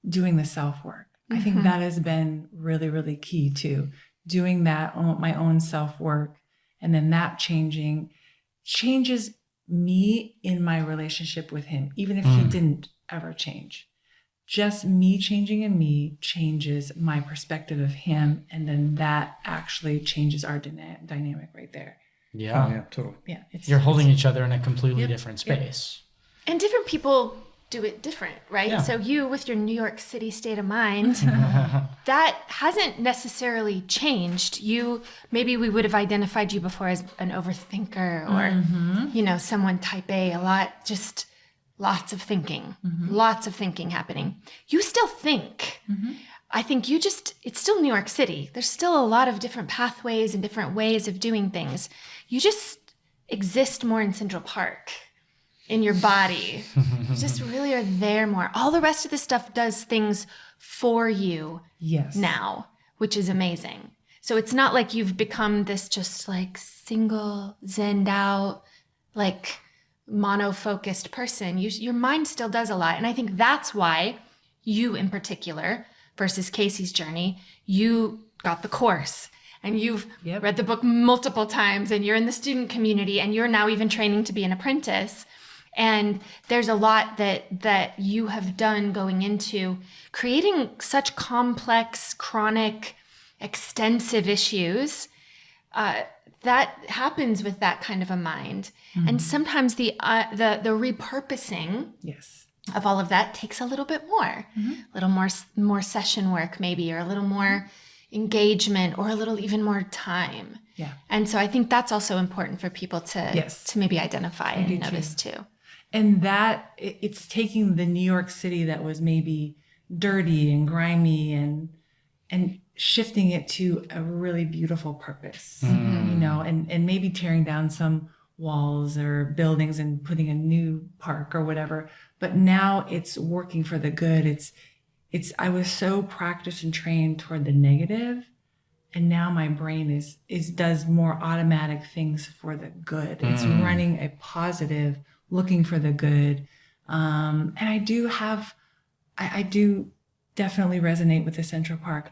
doing the self-work. I think that has been really, really key too. Doing that, my own self-work, and then that changes me in my relationship with him, even if he didn't ever change. Just me changing in me changes my perspective of him, and then that actually changes our dynamic right there. Yeah. Oh, yeah, totally. Yeah, You're holding each other in a completely different space. And different people do it different, right? Yeah. So you, with your New York City state of mind, that hasn't necessarily changed. Maybe we would have identified you before as an overthinker or, someone type A, just lots of thinking happening. You still think. I think it's still New York City. There's still a lot of different pathways and different ways of doing things. You just exist more in Central Park. In your body. You just really are there more. All the rest of the stuff does things for you now, which is amazing. So it's not like you've become this just like single, zenned out, like mono-focused person. Your mind still does a lot. And I think that's why you in particular, versus Casey's journey, you got the course. And you've read the book multiple times, and you're in the student community, and you're now even training to be an apprentice. And there's a lot that you have done going into creating such complex, chronic, extensive issues. That happens with that kind of a mind. And sometimes the repurposing of all of that takes a little bit more, a little more session work maybe, or a little more engagement, or a little even more time. Yeah. And so I think that's also important for people to maybe identify and notice too. And that it's taking the New York City that was maybe dirty and grimy and shifting it to a really beautiful purpose, and maybe tearing down some walls or buildings and putting a new park or whatever. But now it's working for the good. I was so practiced and trained toward the negative, and now my brain does more automatic things for the good. It's running a positive, looking for the good. And I do definitely resonate with the Central Park.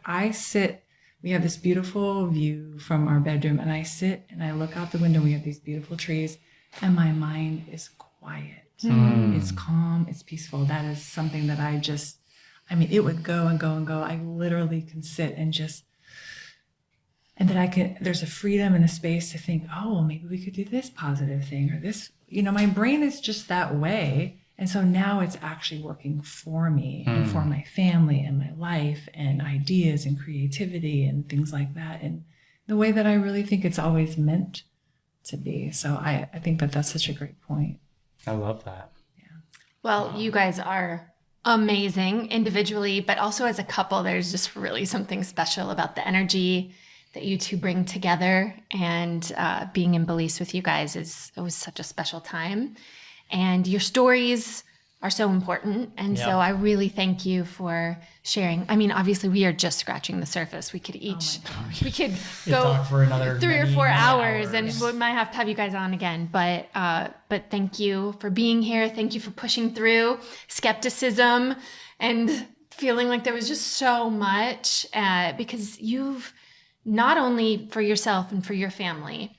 We have this beautiful view from our bedroom, and I sit and I look out the window. We have these beautiful trees, and my mind is quiet. It's calm, it's peaceful. That is something that it would go and go and go. I literally can sit and there's a freedom and a space to think, oh, well, maybe we could do this positive thing or this, my brain is just that way. And so now it's actually working for me and for my family and my life and ideas and creativity and things like that. And the way that I really think it's always meant to be. So I think that's such a great point. I love that. Yeah. Well, you guys are amazing individually, but also as a couple, there's just really something special about the energy that you two bring together. And being in Belize with you guys it was such a special time. And your stories are so important. And so I really thank you for sharing. I mean, obviously we are just scratching the surface. We could go talk for another 3 or 4 many hours, and we might have to have you guys on again. But thank you for being here. Thank you for pushing through skepticism and feeling like there was just so much, because you've not only for yourself and for your family,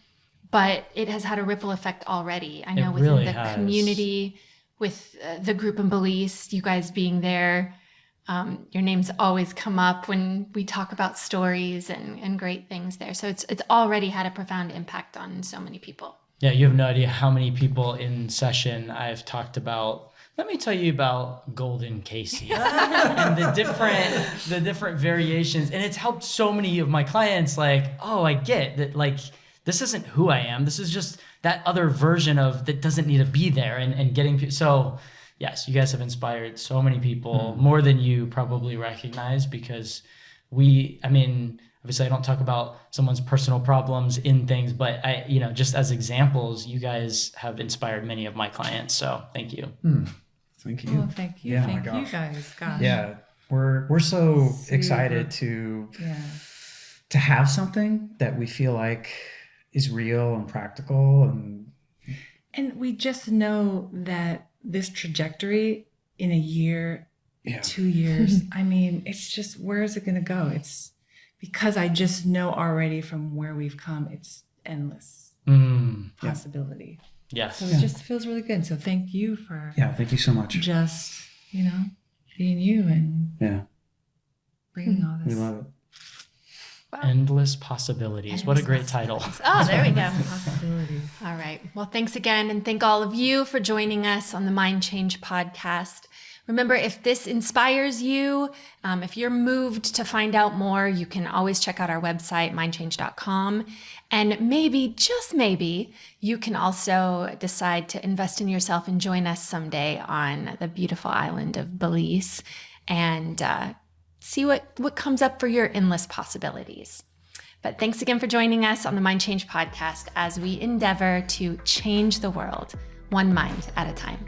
but it has had a ripple effect already. I know within the community, with the group in Belize, you guys being there, your names always come up when we talk about stories and great things there. So it's already had a profound impact on so many people. Yeah, you have no idea how many people in session I've talked about. Let me tell you about Golden Casey and the different variations. And it's helped so many of my clients, like, oh, I get that, like, this isn't who I am. This is just that other version of that doesn't need to be there, and getting. So yes, you guys have inspired so many people, more than you probably recognize, because obviously I don't talk about someone's personal problems in things, but just as examples, you guys have inspired many of my clients. So thank you. Thank you. Oh, thank you. Yeah, thank my you gosh. guys. Gosh. Yeah, we're so Super. excited to have something that we feel like is real and practical, and we just know that this trajectory in a year, 2 years, I mean, it's just, where is it going to go? It's because I just know already from where we've come, it's endless possibility. Yes. So it just feels really good. So thank you for thank you so much. just, being you and bringing all this. We love it. Endless Possibilities. What a great title. Oh, there we go. Possibilities. All right. Well, thanks again. And thank all of you for joining us on the Mind Change podcast. Remember, if this inspires you, if you're moved to find out more, you can always check out our website, mindchange.com. And maybe, just maybe, you can also decide to invest in yourself and join us someday on the beautiful island of Belize and see what comes up for your endless possibilities. But thanks again for joining us on the Mind Change podcast as we endeavor to change the world one mind at a time.